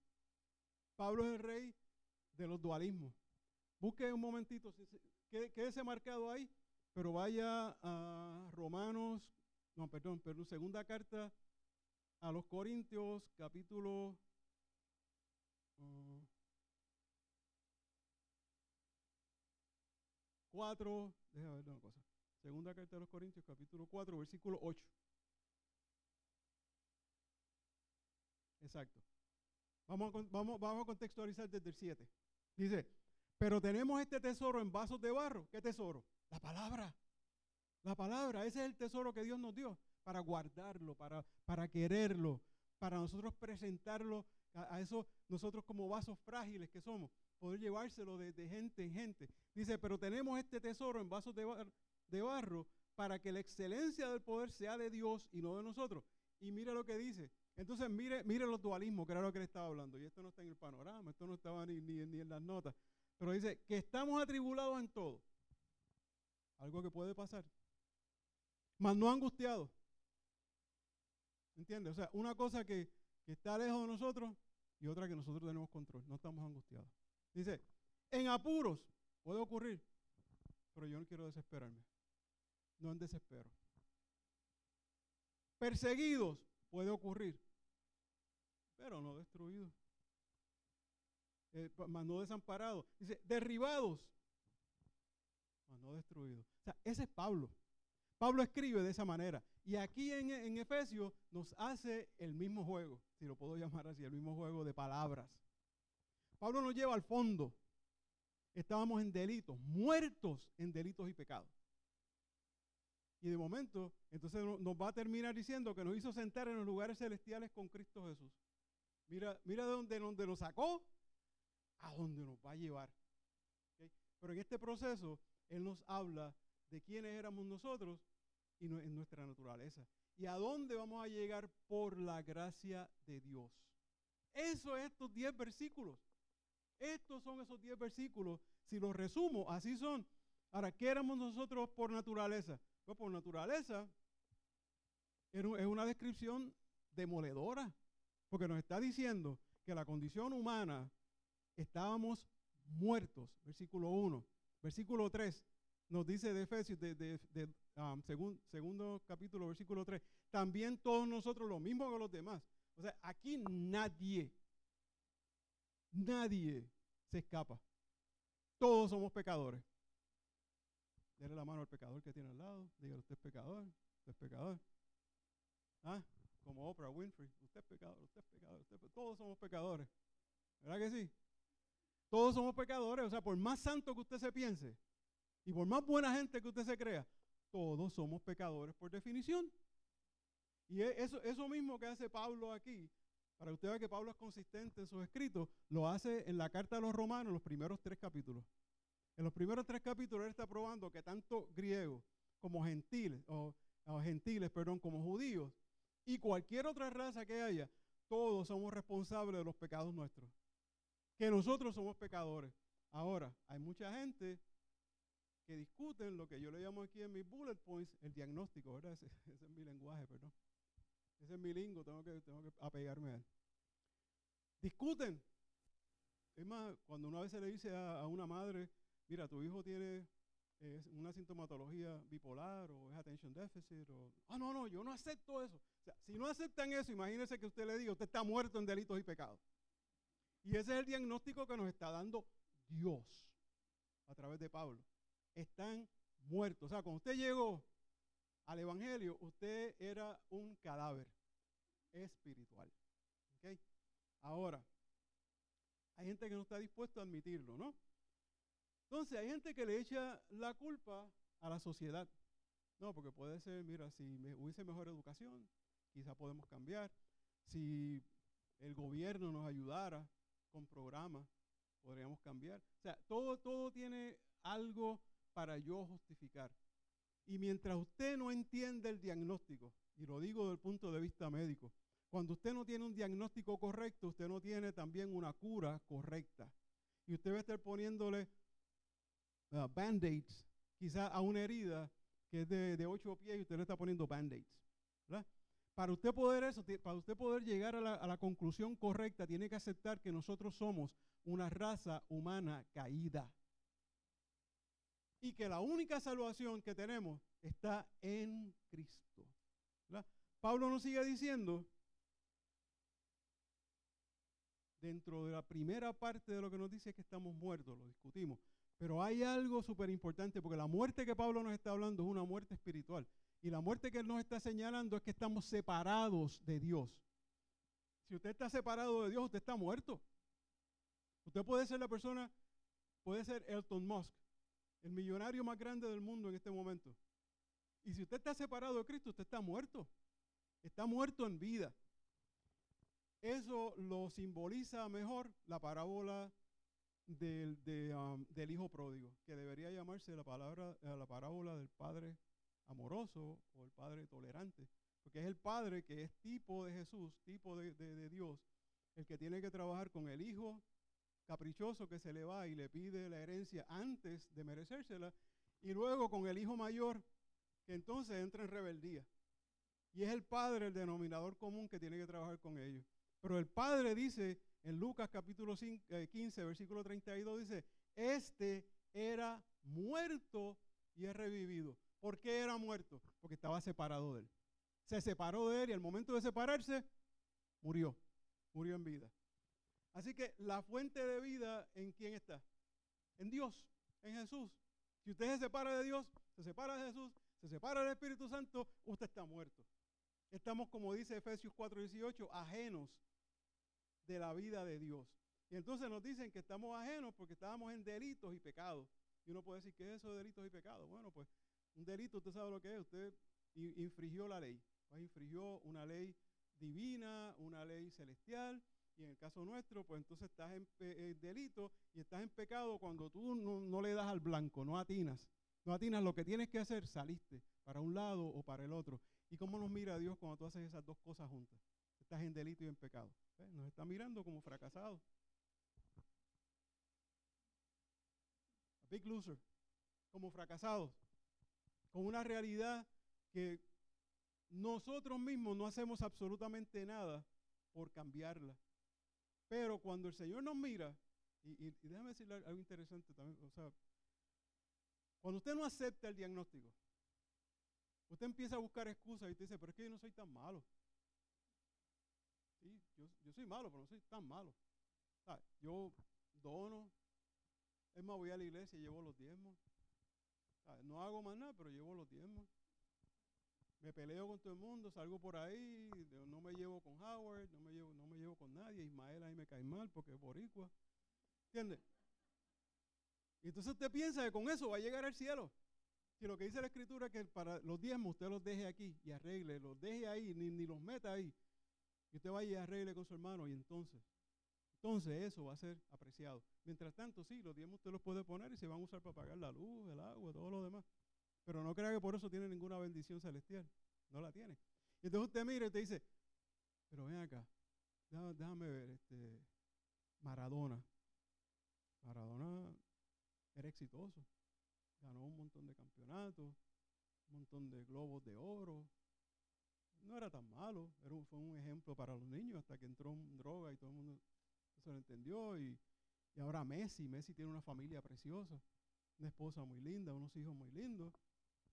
Pablo es el rey de los dualismos. Busque un momentito, quédese marcado ahí, pero vaya a segunda carta a los Corintios, capítulo 4, déjame ver una cosa. Segunda carta de los Corintios, capítulo 4, versículo 8. Exacto. Vamos a contextualizar desde el 7. Dice, pero tenemos este tesoro en vasos de barro. ¿Qué tesoro? La palabra. La palabra, ese es el tesoro que Dios nos dio para guardarlo, para quererlo, para nosotros presentarlo a eso, nosotros como vasos frágiles que somos, poder llevárselo de gente en gente. Dice, pero tenemos este tesoro en vasos de barro para que la excelencia del poder sea de Dios y no de nosotros. Y mira lo que dice. Entonces mire los dualismos, que era lo que le estaba hablando. Y esto no está en el panorama, esto no estaba ni en las notas. Pero dice que estamos atribulados en todo. Algo que puede pasar. Mas no angustiados. ¿Entiendes? O sea, una cosa que está lejos de nosotros y otra que nosotros tenemos control. No estamos angustiados. Dice, en apuros puede ocurrir, pero yo no quiero desesperarme. No en desespero. Perseguidos puede ocurrir, pero no destruidos. Mas no desamparados. Dice, derribados, mas no destruidos. O sea, ese es Pablo. Pablo escribe de esa manera. Y aquí en Efesios nos hace el mismo juego, si lo puedo llamar así, el mismo juego de palabras. Pablo nos lleva al fondo. Estábamos en delitos, muertos en delitos y pecados. Y de momento, entonces nos va a terminar diciendo que nos hizo sentar en los lugares celestiales con Cristo Jesús. Mira de donde nos sacó a donde nos va a llevar. ¿Okay? Pero en este proceso, Él nos habla de quiénes éramos nosotros y en nuestra naturaleza. Y a dónde vamos a llegar por la gracia de Dios. Eso es estos 10 versículos. Estos son esos 10 versículos. Si los resumo, así son. Ahora, ¿qué éramos nosotros por naturaleza? Pues por naturaleza es una descripción demoledora, porque nos está diciendo que la condición humana estábamos muertos, versículo 1. Versículo 3, nos dice de Efesios, segundo capítulo, versículo 3, también todos nosotros lo mismo que los demás. O sea, aquí nadie se escapa. Todos somos pecadores. Dele la mano al pecador que tiene al lado. Dígale, usted es pecador, usted es pecador. ¿Ah? Como Oprah Winfrey, usted es pecador, usted es pecador, todos somos pecadores. ¿Verdad que sí? Todos somos pecadores. O sea, por más santo que usted se piense y por más buena gente que usted se crea, todos somos pecadores por definición. Y eso mismo que hace Pablo aquí, para que usted vea que Pablo es consistente en sus escritos, lo hace en la carta a los Romanos, en los primeros 3 capítulos. En los primeros 3 capítulos él está probando que tanto griegos como gentiles, como judíos, y cualquier otra raza que haya, todos somos responsables de los pecados nuestros. Que nosotros somos pecadores. Ahora, hay mucha gente que discuten lo que yo le llamo aquí en mis bullet points, el diagnóstico, ¿verdad? Ese es mi lenguaje, perdón. Ese es mi lingo, tengo que apegarme a él. Discuten. Es más, cuando una vez se le dice a una madre, mira, tu hijo tiene una sintomatología bipolar o es attention deficit, no, yo no acepto eso. O sea, si no aceptan eso, imagínense que usted le diga, usted está muerto en delitos y pecados. Y ese es el diagnóstico que nos está dando Dios a través de Pablo. Están muertos. O sea, cuando usted llegó al Evangelio, usted era un cadáver espiritual. ¿Okay? Ahora, hay gente que no está dispuesto a admitirlo, ¿no? Entonces, hay gente que le echa la culpa a la sociedad. No, porque puede ser, mira, si hubiese mejor educación, quizá podemos cambiar. Si el gobierno nos ayudara con programas, podríamos cambiar. O sea, todo tiene algo para yo justificar. Y mientras usted no entiende el diagnóstico, y lo digo desde el punto de vista médico, cuando usted no tiene un diagnóstico correcto, usted no tiene también una cura correcta. Y usted va a estar poniéndole band-aids, quizás a una herida que es de 8 pies y usted le está poniendo band-aids, ¿verdad? Para usted poder llegar a la conclusión correcta, tiene que aceptar que nosotros somos una raza humana caída. Y que la única salvación que tenemos está en Cristo, ¿verdad? Pablo nos sigue diciendo, dentro de la primera parte de lo que nos dice es que estamos muertos, lo discutimos. Pero hay algo súper importante, porque la muerte que Pablo nos está hablando es una muerte espiritual. Y la muerte que él nos está señalando es que estamos separados de Dios. Si usted está separado de Dios, usted está muerto. Usted puede ser puede ser Elon Musk, el millonario más grande del mundo en este momento. Y si usted está separado de Cristo, usted está muerto. Está muerto en vida. Eso lo simboliza mejor la parábola del hijo pródigo, que debería llamarse la parábola del padre amoroso o el padre tolerante, porque es el padre que es tipo de Jesús, tipo de Dios, el que tiene que trabajar con el hijo caprichoso que se le va y le pide la herencia antes de merecérsela, y luego con el hijo mayor que entonces entra en rebeldía. Y es el padre el denominador común que tiene que trabajar con ellos. Pero el padre dice en Lucas capítulo 15, versículo 32, dice, este era muerto y es revivido. ¿Por qué era muerto? Porque estaba separado de él. Se separó de él y al momento de separarse, murió en vida. Así que la fuente de vida, ¿en quién está? En Dios, en Jesús. Si usted se separa de Dios, se separa de Jesús, se separa del Espíritu Santo, usted está muerto. Estamos, como dice Efesios 4:18, ajenos de la vida de Dios. Y entonces nos dicen que estamos ajenos porque estábamos en delitos y pecados. Y uno puede decir, ¿qué es eso de delitos y pecados? Bueno, pues un delito, usted sabe lo que es. Usted infringió la ley. Pues infringió una ley divina, una ley celestial. Y en el caso nuestro, pues entonces estás en delito y estás en pecado cuando tú no le das al blanco, no atinas. No atinas lo que tienes que hacer, saliste para un lado o para el otro. ¿Y cómo nos mira Dios cuando tú haces esas dos cosas juntas? Estás en delito y en pecado. Nos está mirando como fracasados. A big loser. Como fracasados. Con una realidad que nosotros mismos no hacemos absolutamente nada por cambiarla. Pero cuando el Señor nos mira, y déjame decirle algo interesante también, o sea, Cuando usted no acepta el diagnóstico, usted empieza a buscar excusas y usted dice, pero es que yo no soy tan malo. Sí, yo soy malo, pero no soy tan malo. ¿Sabe? Yo dono, es más, voy a la iglesia y llevo los diezmos. ¿Sabe? No hago más nada, pero llevo los diezmos. Me peleo con todo el mundo, salgo por ahí, no me llevo con Howard, no me llevo con nadie. Ismael ahí me cae mal porque es boricua. ¿Entiende? Y entonces usted piensa que con eso va a llegar al cielo. Si lo que dice la Escritura es que para los diezmos usted los deje aquí y arregle, los deje ahí, ni los meta ahí. Y usted vaya y arregle con su hermano y entonces eso va a ser apreciado. Mientras tanto, sí, los diezmos usted los puede poner y se van a usar para pagar la luz, el agua, todo lo demás. Pero no crea que por eso tiene ninguna bendición celestial. No la tiene. Y entonces usted mira y te dice, pero ven acá, déjame ver, Maradona era exitoso. Ganó un montón de campeonatos, un montón de globos de oro. No era tan malo, fue un ejemplo para los niños hasta que entró en droga y todo el mundo se lo entendió. Y ahora Messi tiene una familia preciosa, una esposa muy linda, unos hijos muy lindos.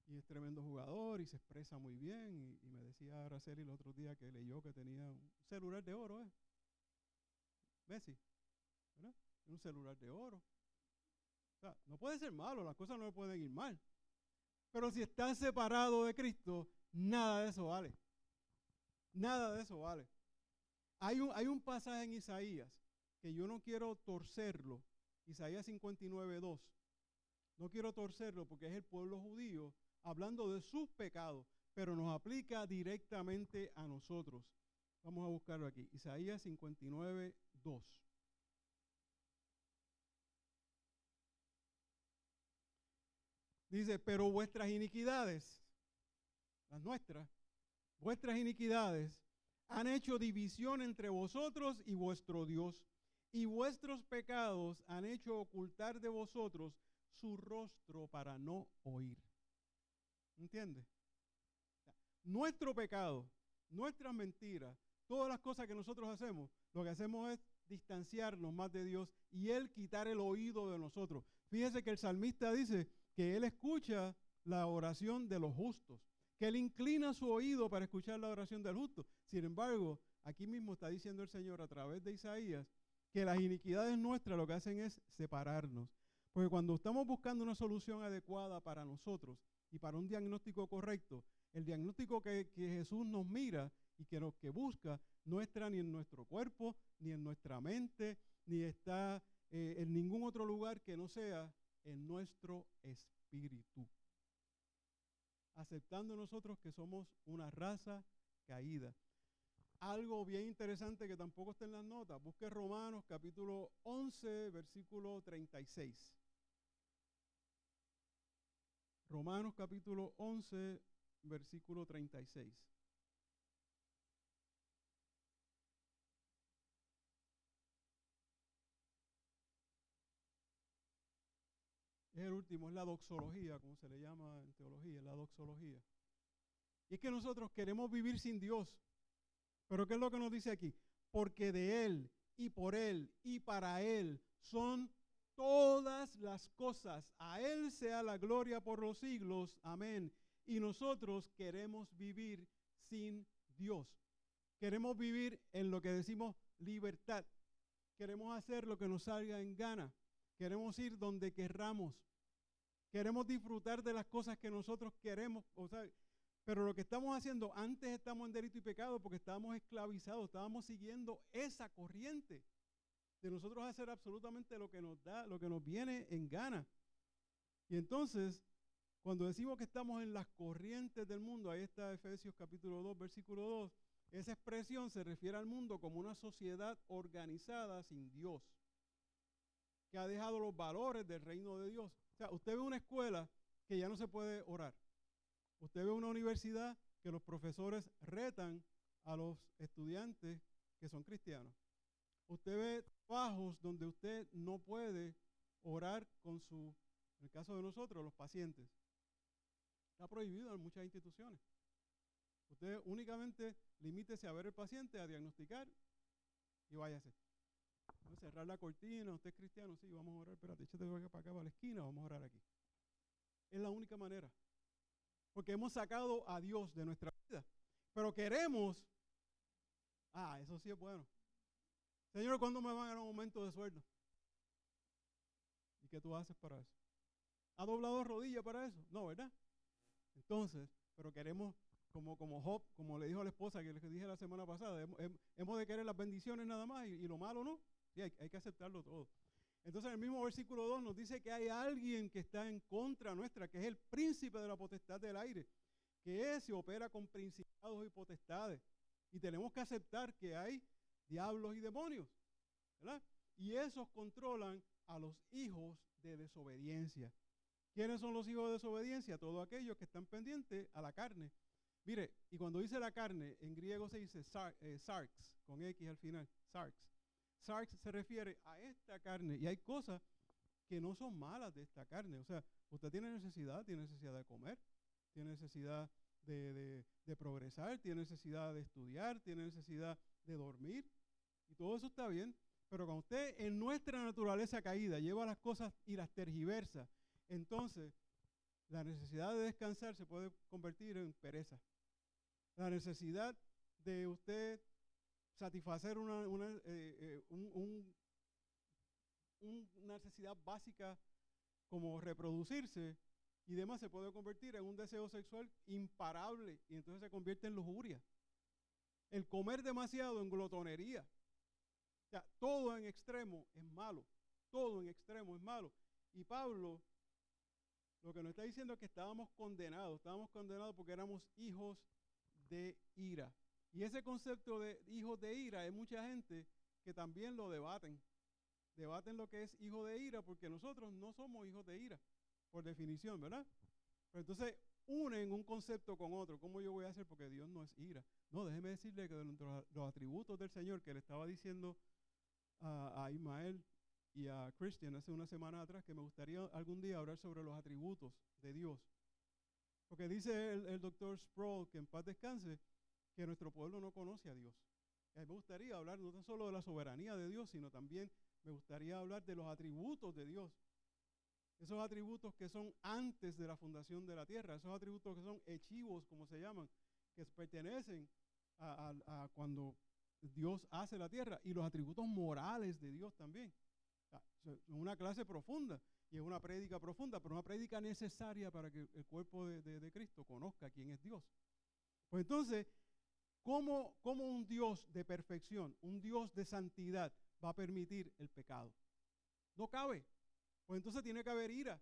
Y es tremendo jugador y se expresa muy bien. Y me decía Araceli el otro día que leyó que tenía un celular de oro, Messi, ¿verdad? Un celular de oro. O sea, no puede ser malo, las cosas no le pueden ir mal. Pero si estás separado de Cristo, nada de eso vale. Nada de eso vale. Hay un pasaje en Isaías que yo no quiero torcerlo. Isaías 59:2. No quiero torcerlo porque es el pueblo judío hablando de sus pecados, pero nos aplica directamente a nosotros. Vamos a buscarlo aquí. Isaías 59:2. Dice, pero vuestras iniquidades, las nuestras, vuestras iniquidades han hecho división entre vosotros y vuestro Dios, y vuestros pecados han hecho ocultar de vosotros su rostro para no oír. ¿Entiendes? Nuestro pecado, nuestras mentiras, todas las cosas que nosotros hacemos, lo que hacemos es distanciarnos más de Dios y Él quitar el oído de nosotros. Fíjese que el salmista dice que Él escucha la oración de los justos, que Él inclina su oído para escuchar la oración del justo. Sin embargo, aquí mismo está diciendo el Señor a través de Isaías que las iniquidades nuestras lo que hacen es separarnos. Porque cuando estamos buscando una solución adecuada para nosotros y para un diagnóstico correcto, el diagnóstico que Jesús nos mira y que busca no está ni en nuestro cuerpo, ni en nuestra mente, ni está en ningún otro lugar que no sea en nuestro espíritu. Aceptando nosotros que somos una raza caída. Algo bien interesante que tampoco está en las notas. Busque Romanos capítulo 11, versículo 36. Romanos capítulo 11, versículo 36. Es el último, es la doxología, como se le llama en teología, la doxología. Y es que nosotros queremos vivir sin Dios. Pero ¿qué es lo que nos dice aquí? Porque de Él y por Él y para Él son todas las cosas. A Él sea la gloria por los siglos. Amén. Y nosotros queremos vivir sin Dios. Queremos vivir en lo que decimos libertad. Queremos hacer lo que nos salga en gana. Queremos ir donde querramos. Queremos disfrutar de las cosas que nosotros queremos. O sea, pero lo que estamos haciendo, antes estamos en delito y pecado porque estábamos esclavizados, estábamos siguiendo esa corriente de nosotros hacer absolutamente lo que nos da, lo que nos viene en gana. Y entonces, cuando decimos que estamos en las corrientes del mundo, ahí está Efesios capítulo 2, versículo 2, esa expresión se refiere al mundo como una sociedad organizada sin Dios, que ha dejado los valores del reino de Dios. O sea, usted ve una escuela que ya no se puede orar. Usted ve una universidad que los profesores retan a los estudiantes que son cristianos. Usted ve trabajos donde usted no puede orar con en el caso de nosotros, los pacientes. Está prohibido en muchas instituciones. Usted únicamente limítese a ver el paciente, a diagnosticar y váyase. Vamos a cerrar la cortina, usted es cristiano, sí, vamos a orar, espérate, échate para acá, para la esquina, vamos a orar aquí. Es la única manera. Porque hemos sacado a Dios de nuestra vida. Pero queremos, eso sí es bueno. Señor, ¿cuándo me van a dar un aumento de sueldo? ¿Y qué tú haces para eso? ¿Ha doblado rodilla para eso? No, ¿verdad? Entonces, pero queremos, como Job, como le dijo a la esposa que le dije la semana pasada, hemos de querer las bendiciones nada más y lo malo no. Sí, hay que aceptarlo todo. Entonces, en el mismo versículo 2 nos dice que hay alguien que está en contra nuestra, que es el príncipe de la potestad del aire, que se opera con principados y potestades. Y tenemos que aceptar que hay diablos y demonios, ¿verdad? Y esos controlan a los hijos de desobediencia. ¿Quiénes son los hijos de desobediencia? Todos aquellos que están pendientes a la carne. Mire, y cuando dice la carne, en griego se dice sarx, con X al final, sarx. Sarx se refiere a esta carne, y hay cosas que no son malas de esta carne. O sea, usted tiene necesidad de comer, tiene necesidad de progresar, tiene necesidad de estudiar, tiene necesidad de dormir, y todo eso está bien. Pero cuando usted en nuestra naturaleza caída lleva las cosas y las tergiversa, entonces la necesidad de descansar se puede convertir en pereza. La necesidad de usted satisfacer una necesidad básica como reproducirse y demás se puede convertir en un deseo sexual imparable y entonces se convierte en lujuria. El comer demasiado en glotonería. O sea, todo en extremo es malo. Todo en extremo es malo. Y Pablo lo que nos está diciendo es que estábamos condenados porque éramos hijos de ira. Y ese concepto de hijos de ira, hay mucha gente que también lo debaten. Debaten lo que es hijo de ira porque nosotros no somos hijos de ira, por definición, ¿verdad? Pero entonces unen un concepto con otro. ¿Cómo yo voy a hacer? Porque Dios no es ira. No, déjeme decirle que de los atributos del Señor que le estaba diciendo a Ismael y a Christian hace una semana atrás, que me gustaría algún día hablar sobre los atributos de Dios. Porque dice el doctor Sproul, que en paz descanse, que nuestro pueblo no conoce a Dios. Y a mí me gustaría hablar no tan solo de la soberanía de Dios, sino también me gustaría hablar de los atributos de Dios. Esos atributos que son antes de la fundación de la tierra, esos atributos que son hechivos, como se llaman, que pertenecen a cuando Dios hace la tierra, y los atributos morales de Dios también. Es una clase profunda y es una prédica profunda, pero una prédica necesaria para que el cuerpo de Cristo conozca quién es Dios. Pues entonces, ¿cómo un Dios de perfección, un Dios de santidad va a permitir el pecado? No cabe. Pues entonces tiene que haber ira.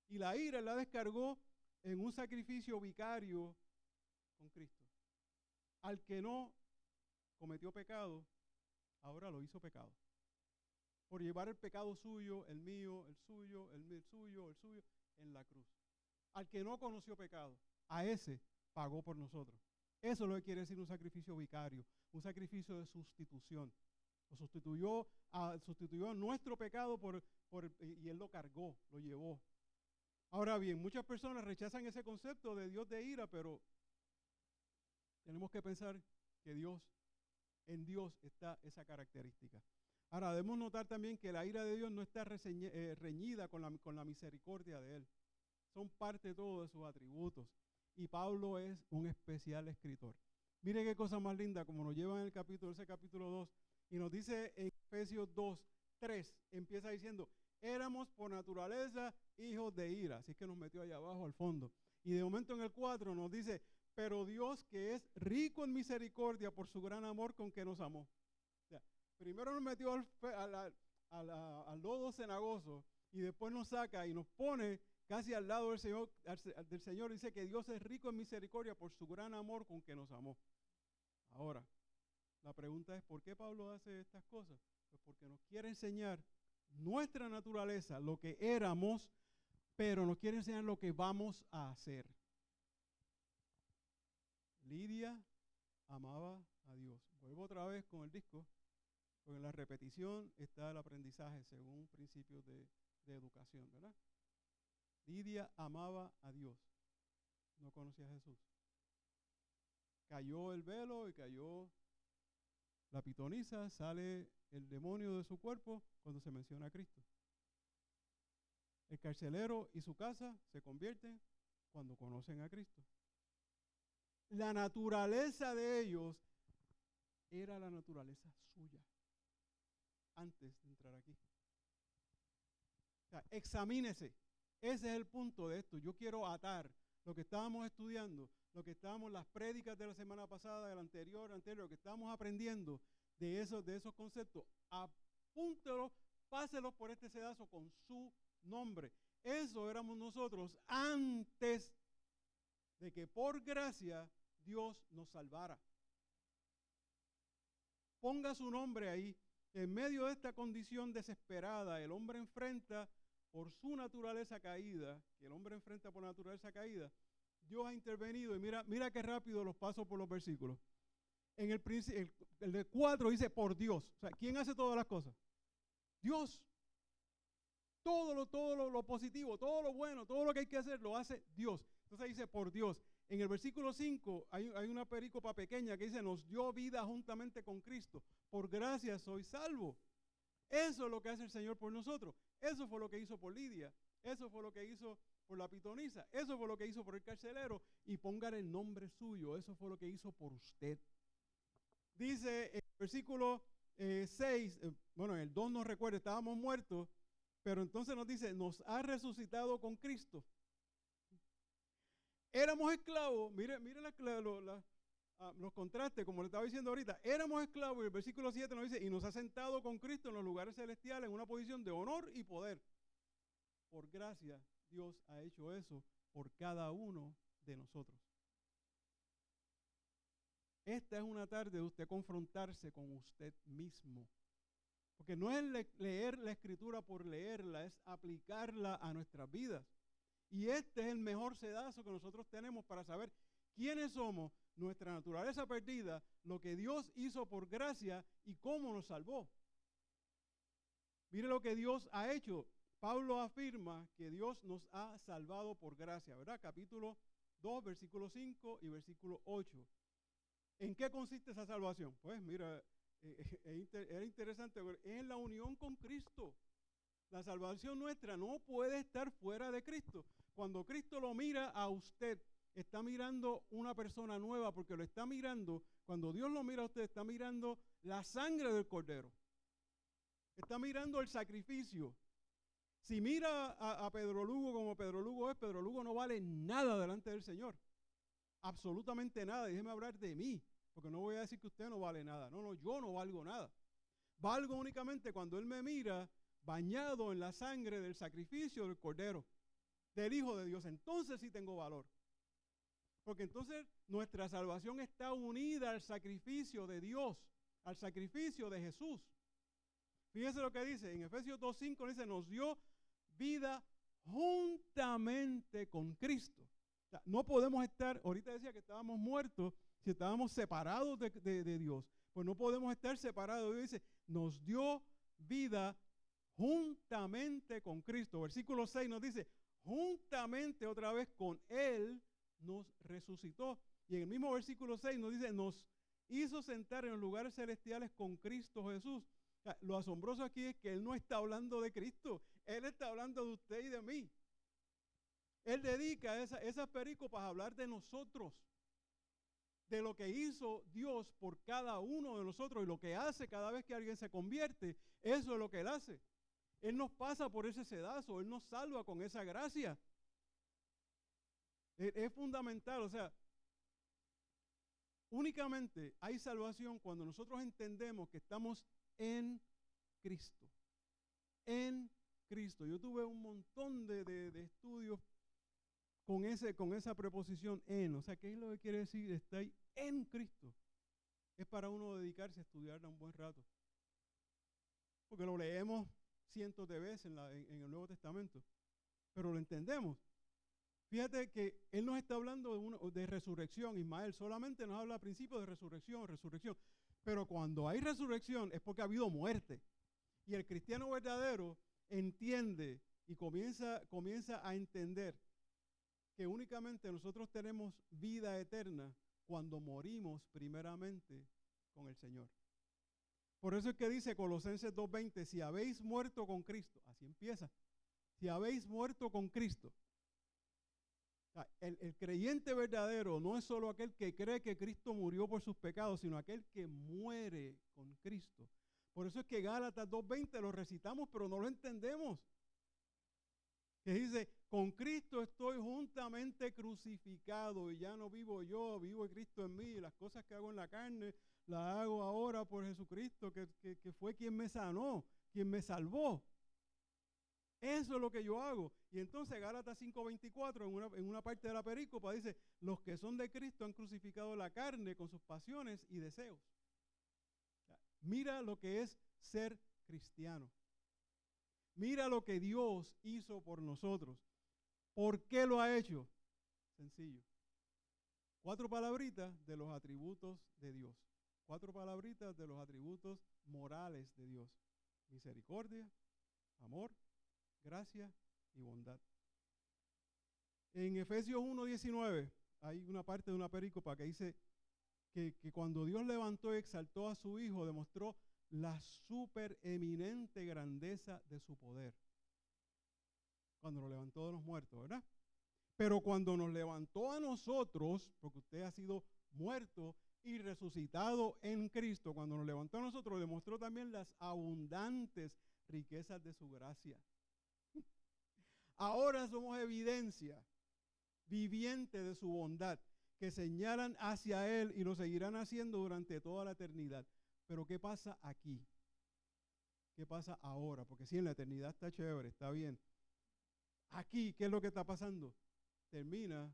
Y la ira la descargó en un sacrificio vicario con Cristo. Al que no cometió pecado, ahora lo hizo pecado. Por llevar el pecado suyo, el mío, el suyo, el suyo, en la cruz. Al que no conoció pecado, a ese pagó por nosotros. Eso es lo que quiere decir un sacrificio vicario, un sacrificio de sustitución. Sustituyó nuestro pecado y Él lo cargó, lo llevó. Ahora bien, muchas personas rechazan ese concepto de Dios de ira, pero tenemos que pensar que en Dios está esa característica. Ahora, debemos notar también que la ira de Dios no está reñida con la misericordia de Él. Son parte todo de sus atributos. Y Pablo es un especial escritor. Mire qué cosa más linda, como nos lleva en ese capítulo 2, y nos dice en Efesios 2:3, empieza diciendo, éramos por naturaleza hijos de ira. Así que nos metió allá abajo al fondo. Y de momento en el 4 nos dice, pero Dios que es rico en misericordia por su gran amor con que nos amó. Primero nos metió al lodo cenagoso y después nos saca y nos pone casi al lado del Señor. Dice que Dios es rico en misericordia por su gran amor con que nos amó. Ahora, la pregunta es, ¿por qué Pablo hace estas cosas? Pues porque nos quiere enseñar nuestra naturaleza, lo que éramos, pero nos quiere enseñar lo que vamos a hacer. Lidia amaba a Dios. Vuelvo otra vez con el disco. Porque en la repetición está el aprendizaje según principios de educación, ¿verdad? Lidia amaba a Dios, no conocía a Jesús. Cayó el velo y cayó la pitonisa, sale el demonio de su cuerpo cuando se menciona a Cristo. El carcelero y su casa se convierten cuando conocen a Cristo. La naturaleza de ellos era la naturaleza suya antes de entrar aquí. O sea, examínese. Ese es el punto de esto. Yo quiero atar lo que estábamos estudiando, lo que estábamos, las prédicas de la semana pasada, de la anterior, lo que estábamos aprendiendo de esos conceptos. Apúntelo, páselos por este sedazo con su nombre. Eso éramos nosotros antes de que por gracia Dios nos salvara. Ponga su nombre ahí. En medio de esta condición desesperada, el hombre enfrenta por su naturaleza caída, que el hombre enfrenta por naturaleza caída, Dios ha intervenido. Y mira qué rápido los paso por los versículos. En el de 4 dice por Dios. O sea, ¿quién hace todas las cosas? Dios. Todo lo positivo, todo lo bueno, todo lo que hay que hacer lo hace Dios. Entonces dice por Dios. En el versículo 5 hay una perícopa pequeña que dice, nos dio vida juntamente con Cristo. Por gracia soy salvo. Eso es lo que hace el Señor por nosotros. Eso fue lo que hizo por Lidia. Eso fue lo que hizo por la pitonisa. Eso fue lo que hizo por el carcelero. Y pongan el nombre suyo. Eso fue lo que hizo por usted. Dice en el versículo 6, bueno, en el 2 nos recuerda, estábamos muertos, pero entonces nos dice, nos ha resucitado con Cristo. Éramos esclavos, mire los contrastes, como le estaba diciendo ahorita, éramos esclavos, y el versículo 7 nos dice, y nos ha sentado con Cristo en los lugares celestiales en una posición de honor y poder. Por gracia, Dios ha hecho eso por cada uno de nosotros. Esta es una tarde de usted confrontarse con usted mismo. Porque no es leer la Escritura por leerla, es aplicarla a nuestras vidas. Y este es el mejor sedazo que nosotros tenemos para saber quiénes somos, nuestra naturaleza perdida, lo que Dios hizo por gracia y cómo nos salvó. Mire lo que Dios ha hecho. Pablo afirma que Dios nos ha salvado por gracia, ¿verdad? Capítulo 2, versículo 5 y versículo 8. ¿En qué consiste esa salvación? Pues mira, era interesante, es en la unión con Cristo. La salvación nuestra no puede estar fuera de Cristo. Cuando Cristo lo mira a usted, está mirando una persona nueva, porque lo está mirando, cuando Dios lo mira a usted, está mirando la sangre del Cordero. Está mirando el sacrificio. Si mira a Pedro Lugo como Pedro Lugo es, Pedro Lugo no vale nada delante del Señor. Absolutamente nada. Déjeme hablar de mí, porque no voy a decir que usted no vale nada. No, yo no valgo nada. Valgo únicamente cuando Él me mira bañado en la sangre del sacrificio del Cordero, del Hijo de Dios. Entonces sí tengo valor. Porque entonces nuestra salvación está unida al sacrificio de Dios, al sacrificio de Jesús. Fíjese lo que dice, en Efesios 2:5 dice, nos dio vida juntamente con Cristo. O sea, no podemos estar, ahorita decía que estábamos muertos, si estábamos separados de Dios, pues no podemos estar separados. Dios dice, nos dio vida juntamente con Cristo. Versículo 6 nos dice, juntamente otra vez con Él nos resucitó. Y en el mismo versículo 6 nos dice, nos hizo sentar en los lugares celestiales con Cristo Jesús. O sea, lo asombroso aquí es que Él no está hablando de Cristo, Él está hablando de usted y de mí. Él dedica esas perícopas a hablar de nosotros, de lo que hizo Dios por cada uno de nosotros y lo que hace cada vez que alguien se convierte. Eso es lo que Él hace. Él nos pasa por ese sedazo, Él nos salva con esa gracia. Es fundamental, o sea, únicamente hay salvación cuando nosotros entendemos que estamos en Cristo. En Cristo. Yo tuve un montón de estudios con esa preposición en. O sea, ¿qué es lo que quiere decir? Está ahí en Cristo. Es para uno dedicarse a estudiarla un buen rato. Porque lo leemos cientos de veces en el Nuevo Testamento. Pero lo entendemos. Fíjate que Él nos está hablando de resurrección. Ismael solamente nos habla al principio de resurrección. Pero cuando hay resurrección es porque ha habido muerte. Y el cristiano verdadero entiende y comienza a entender que únicamente nosotros tenemos vida eterna cuando morimos primeramente con el Señor. Por eso es que dice Colosenses 2:20, si habéis muerto con Cristo, así empieza. si habéis muerto con Cristo. O sea, el creyente verdadero no es solo aquel que cree que Cristo murió por sus pecados, sino aquel que muere con Cristo. Por eso es que Gálatas 2:20 lo recitamos, pero no lo entendemos. Que dice, con Cristo estoy juntamente crucificado y ya no vivo yo, vivo Cristo en mí. Y las cosas que hago en la carne las hago ahora por Jesucristo, que fue quien me sanó, quien me salvó. Eso es lo que yo hago. Y entonces Gálatas 5:24, en una parte de la perícopa, dice, los que son de Cristo han crucificado la carne con sus pasiones y deseos. Mira lo que es ser cristiano. Mira lo que Dios hizo por nosotros. ¿Por qué lo ha hecho? Sencillo. 4 palabritas de los atributos de Dios. 4 palabritas de los atributos morales de Dios. Misericordia, amor, gracia y bondad. En Efesios 1:19 hay una parte de una perícopa que dice que cuando Dios levantó y exaltó a su Hijo, demostró la supereminente grandeza de su poder. Cuando lo levantó de los muertos, ¿verdad? Pero cuando nos levantó a nosotros, porque usted ha sido muerto y resucitado en Cristo, cuando nos levantó a nosotros, demostró también las abundantes riquezas de su gracia. Ahora somos evidencia viviente de su bondad, que señalan hacia Él y lo seguirán haciendo durante toda la eternidad. Pero ¿qué pasa aquí? ¿Qué pasa ahora? Porque sí, en la eternidad está chévere, está bien. Aquí, ¿qué es lo que está pasando? Termina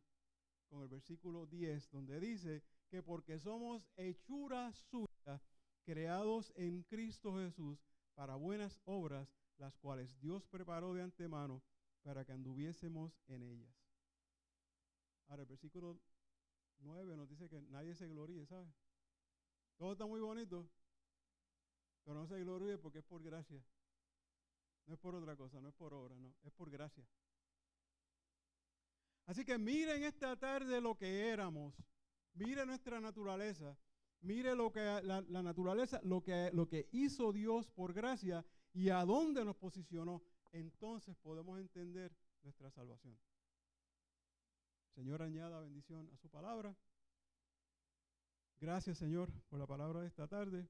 con el versículo 10, donde dice que porque somos hechura suya, creados en Cristo Jesús para buenas obras, las cuales Dios preparó de antemano para que anduviésemos en ellas. Ahora, el versículo 9 nos dice que nadie se gloríe, ¿sabes? Todo está muy bonito, pero no se gloríe porque es por gracia. No es por otra cosa, no es por obra, no, es por gracia. Así que miren esta tarde lo que éramos, mire nuestra naturaleza, mire lo que la naturaleza, lo que hizo Dios por gracia y a dónde nos posicionó. Entonces podemos entender nuestra salvación. Señor, añada bendición a su palabra. Gracias, Señor, por la palabra de esta tarde.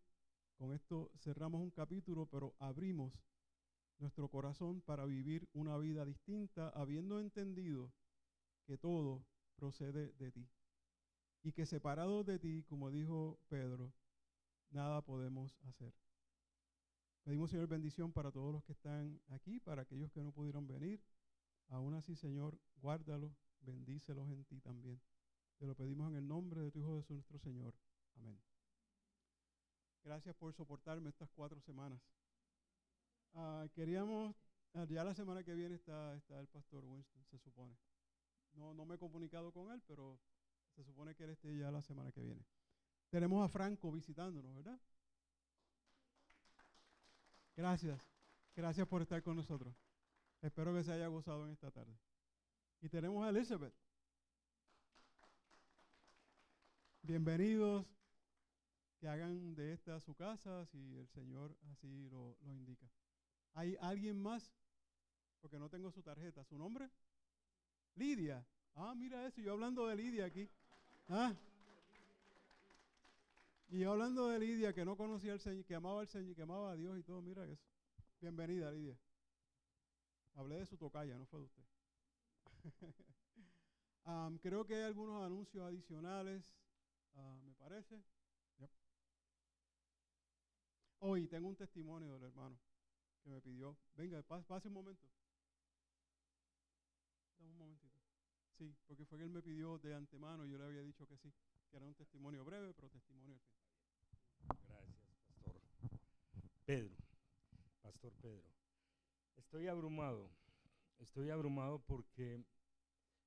Con esto cerramos un capítulo, pero abrimos nuestro corazón para vivir una vida distinta, habiendo entendido que todo procede de ti. Y que separados de ti, como dijo Pedro, nada podemos hacer. Pedimos, Señor, bendición para todos los que están aquí, para aquellos que no pudieron venir. Aún así, Señor, guárdalos, bendícelos en ti también. Te lo pedimos en el nombre de tu Hijo Jesús, nuestro Señor. Amén. Gracias por soportarme estas 4 semanas. Ya la semana que viene está el pastor Winston, se supone. No me he comunicado con él, pero se supone que él esté ya la semana que viene. Tenemos a Franco visitándonos, ¿verdad? Gracias por estar con nosotros. Espero que se haya gozado en esta tarde. Y tenemos a Elizabeth. Bienvenidos, que hagan de esta su casa si el Señor así lo indica. ¿Hay alguien más? Porque no tengo su tarjeta. ¿Su nombre? Lidia. Mira eso, yo hablando de Lidia aquí. Y yo hablando de Lidia, que no conocía al Señor, que amaba al Señor, que amaba a Dios y todo, mira eso. Bienvenida, Lidia. Hablé de su tocaya, no fue de usted. Creo que hay algunos anuncios adicionales, me parece. Yep. Hoy tengo un testimonio del hermano que me pidió. Venga, pase un momento. Dame un momentito. Sí, porque fue que él me pidió de antemano y yo le había dicho que sí, que era un testimonio breve, pero testimonio al fin. Gracias, Pastor Pedro. Estoy abrumado porque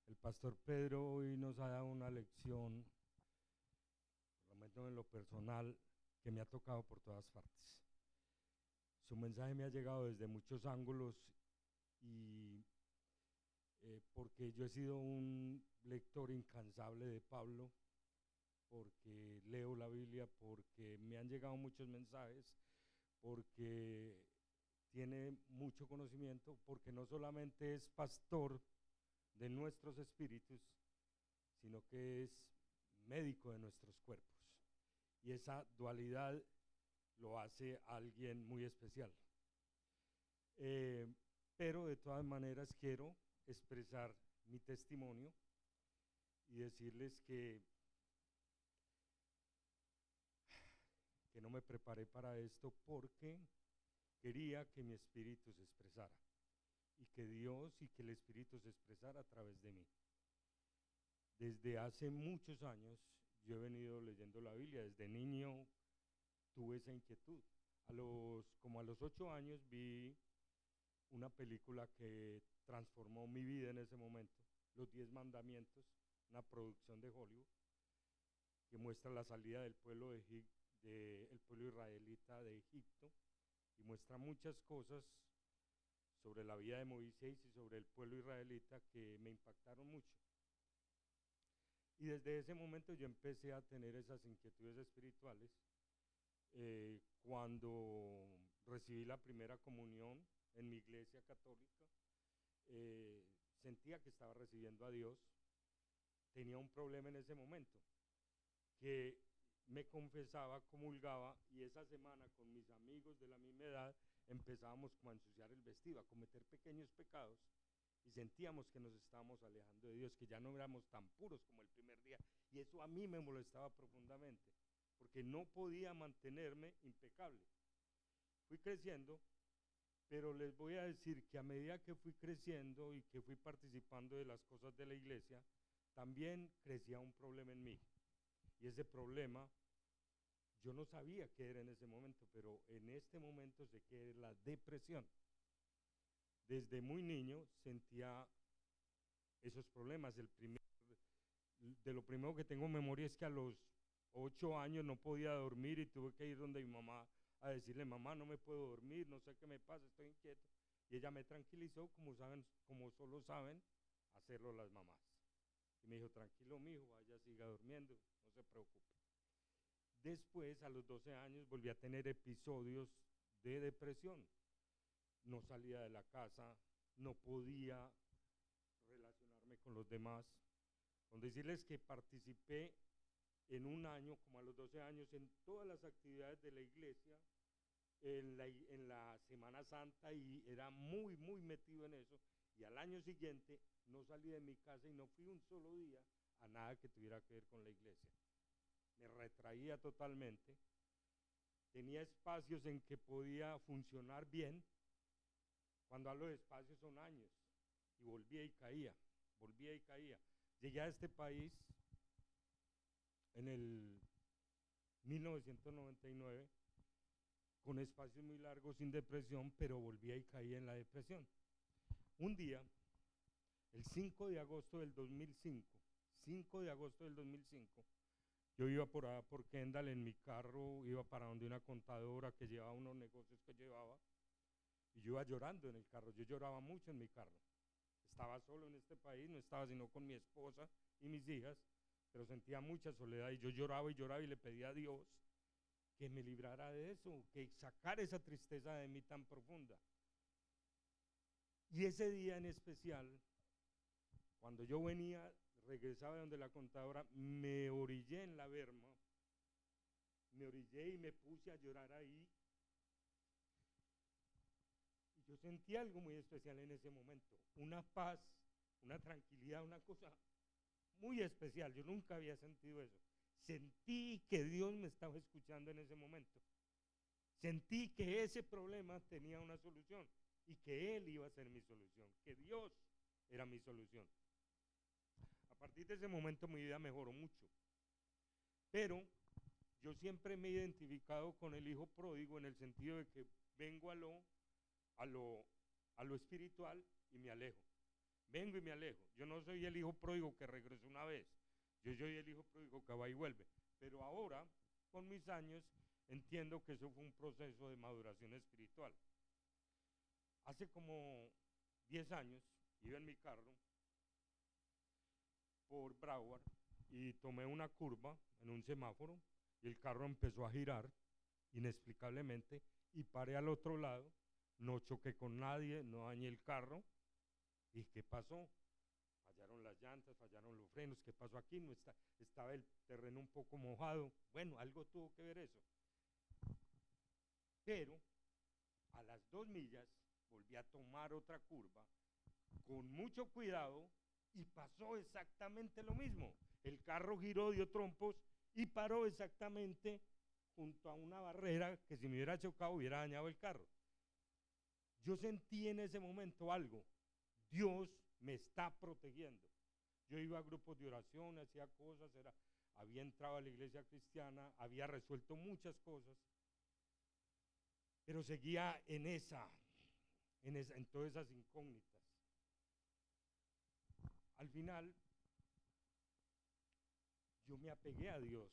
el Pastor Pedro hoy nos ha dado una lección, por lo menos en lo personal, que me ha tocado por todas partes. Su mensaje me ha llegado desde muchos ángulos y porque yo he sido un lector incansable de Pablo, porque leo la Biblia, porque me han llegado muchos mensajes, porque tiene mucho conocimiento porque no solamente es pastor de nuestros espíritus, sino que es médico de nuestros cuerpos. Y esa dualidad lo hace alguien muy especial. Pero de todas maneras quiero expresar mi testimonio y decirles que no me preparé para esto porque quería que mi espíritu se expresara y que Dios y que el espíritu se expresara a través de mí. Desde hace muchos años yo he venido leyendo la Biblia. Desde niño tuve esa inquietud. Como a los 8 años vi una película que transformó mi vida en ese momento, Los 10 Mandamientos, una producción de Hollywood, que muestra la salida del pueblo del pueblo israelita de Egipto, y muestra muchas cosas sobre la vida de Moisés y sobre el pueblo israelita que me impactaron mucho. Y desde ese momento yo empecé a tener esas inquietudes espirituales. Cuando recibí la primera comunión en mi iglesia católica, sentía que estaba recibiendo a Dios. Tenía un problema en ese momento, que me confesaba, comulgaba, y esa semana con mis amigos de la misma edad empezábamos como a ensuciar el vestido, a cometer pequeños pecados, y sentíamos que nos estábamos alejando de Dios, que ya no éramos tan puros como el primer día, y eso a mí me molestaba profundamente, porque no podía mantenerme impecable. Fui creciendo, pero les voy a decir que a medida que fui creciendo y que fui participando de las cosas de la iglesia, también crecía un problema en mí, y ese problema yo no sabía qué era en ese momento, pero en este momento sé que es la depresión. Desde muy niño sentía esos problemas. De lo primero que tengo memoria es que a los 8 años no podía dormir y tuve que ir donde mi mamá a decirle: mamá, no me puedo dormir, no sé qué me pasa, estoy inquieto. Y ella me tranquilizó, como solo saben hacerlo las mamás. Y me dijo: tranquilo, mijo, vaya, siga durmiendo, no se preocupe. Después, a los 12 años, volví a tener episodios de depresión. No salía de la casa, no podía relacionarme con los demás. Con decirles que participé en un año, como a los 12 años, en todas las actividades de la iglesia, en la Semana Santa, y era muy, muy metido en eso. Y al año siguiente no salí de mi casa y no fui un solo día a nada que tuviera que ver con la iglesia. Me retraía totalmente. Tenía espacios en que podía funcionar bien. Cuando hablo de espacios son años, y volvía y caía, volvía y caía. Llegué a este país en el 1999 con espacios muy largos sin depresión, pero volvía y caía en la depresión. Un día, el 5 de agosto del 2005, yo iba por Kendall en mi carro, iba para donde una contadora que llevaba unos negocios que llevaba, y yo iba llorando en el carro. Yo lloraba mucho en mi carro. Estaba solo en este país, no estaba sino con mi esposa y mis hijas, pero sentía mucha soledad, y yo lloraba y lloraba y le pedía a Dios que me librara de eso, que sacara esa tristeza de mí tan profunda. Y ese día en especial, cuando yo regresaba de donde la contadora, me orillé en la berma, me orillé y me puse a llorar ahí. Y yo sentí algo muy especial en ese momento, una paz, una tranquilidad, una cosa muy especial. Yo nunca había sentido eso. Sentí que Dios me estaba escuchando en ese momento. Sentí que ese problema tenía una solución y que Él iba a ser mi solución, que Dios era mi solución. A partir de ese momento mi vida mejoró mucho. Pero yo siempre me he identificado con el hijo pródigo, en el sentido de que vengo a lo espiritual y me alejo. Vengo y me alejo. Yo no soy el hijo pródigo que regresó una vez. Yo soy el hijo pródigo que va y vuelve. Pero ahora, con mis años, entiendo que eso fue un proceso de maduración espiritual. Hace como 10 años iba en mi carro por Broward y tomé una curva en un semáforo y el carro empezó a girar inexplicablemente y paré al otro lado no choqué con nadie, no dañé el carro. ¿Y qué pasó? Fallaron las llantas, fallaron los frenos. ¿Qué pasó aquí? No estaba el terreno un poco mojado. Bueno, algo tuvo que ver eso. Pero a las 2 millas volví a tomar otra curva con mucho cuidado y pasó exactamente lo mismo. El carro giró, dio trompos y paró exactamente junto a una barrera que si me hubiera chocado hubiera dañado el carro. Yo sentí en ese momento algo. Dios me está protegiendo. Yo iba a grupos de oración, hacía cosas, había entrado a la iglesia cristiana, había resuelto muchas cosas, pero seguía en todas esas incógnitas. Al final, yo me apegué a Dios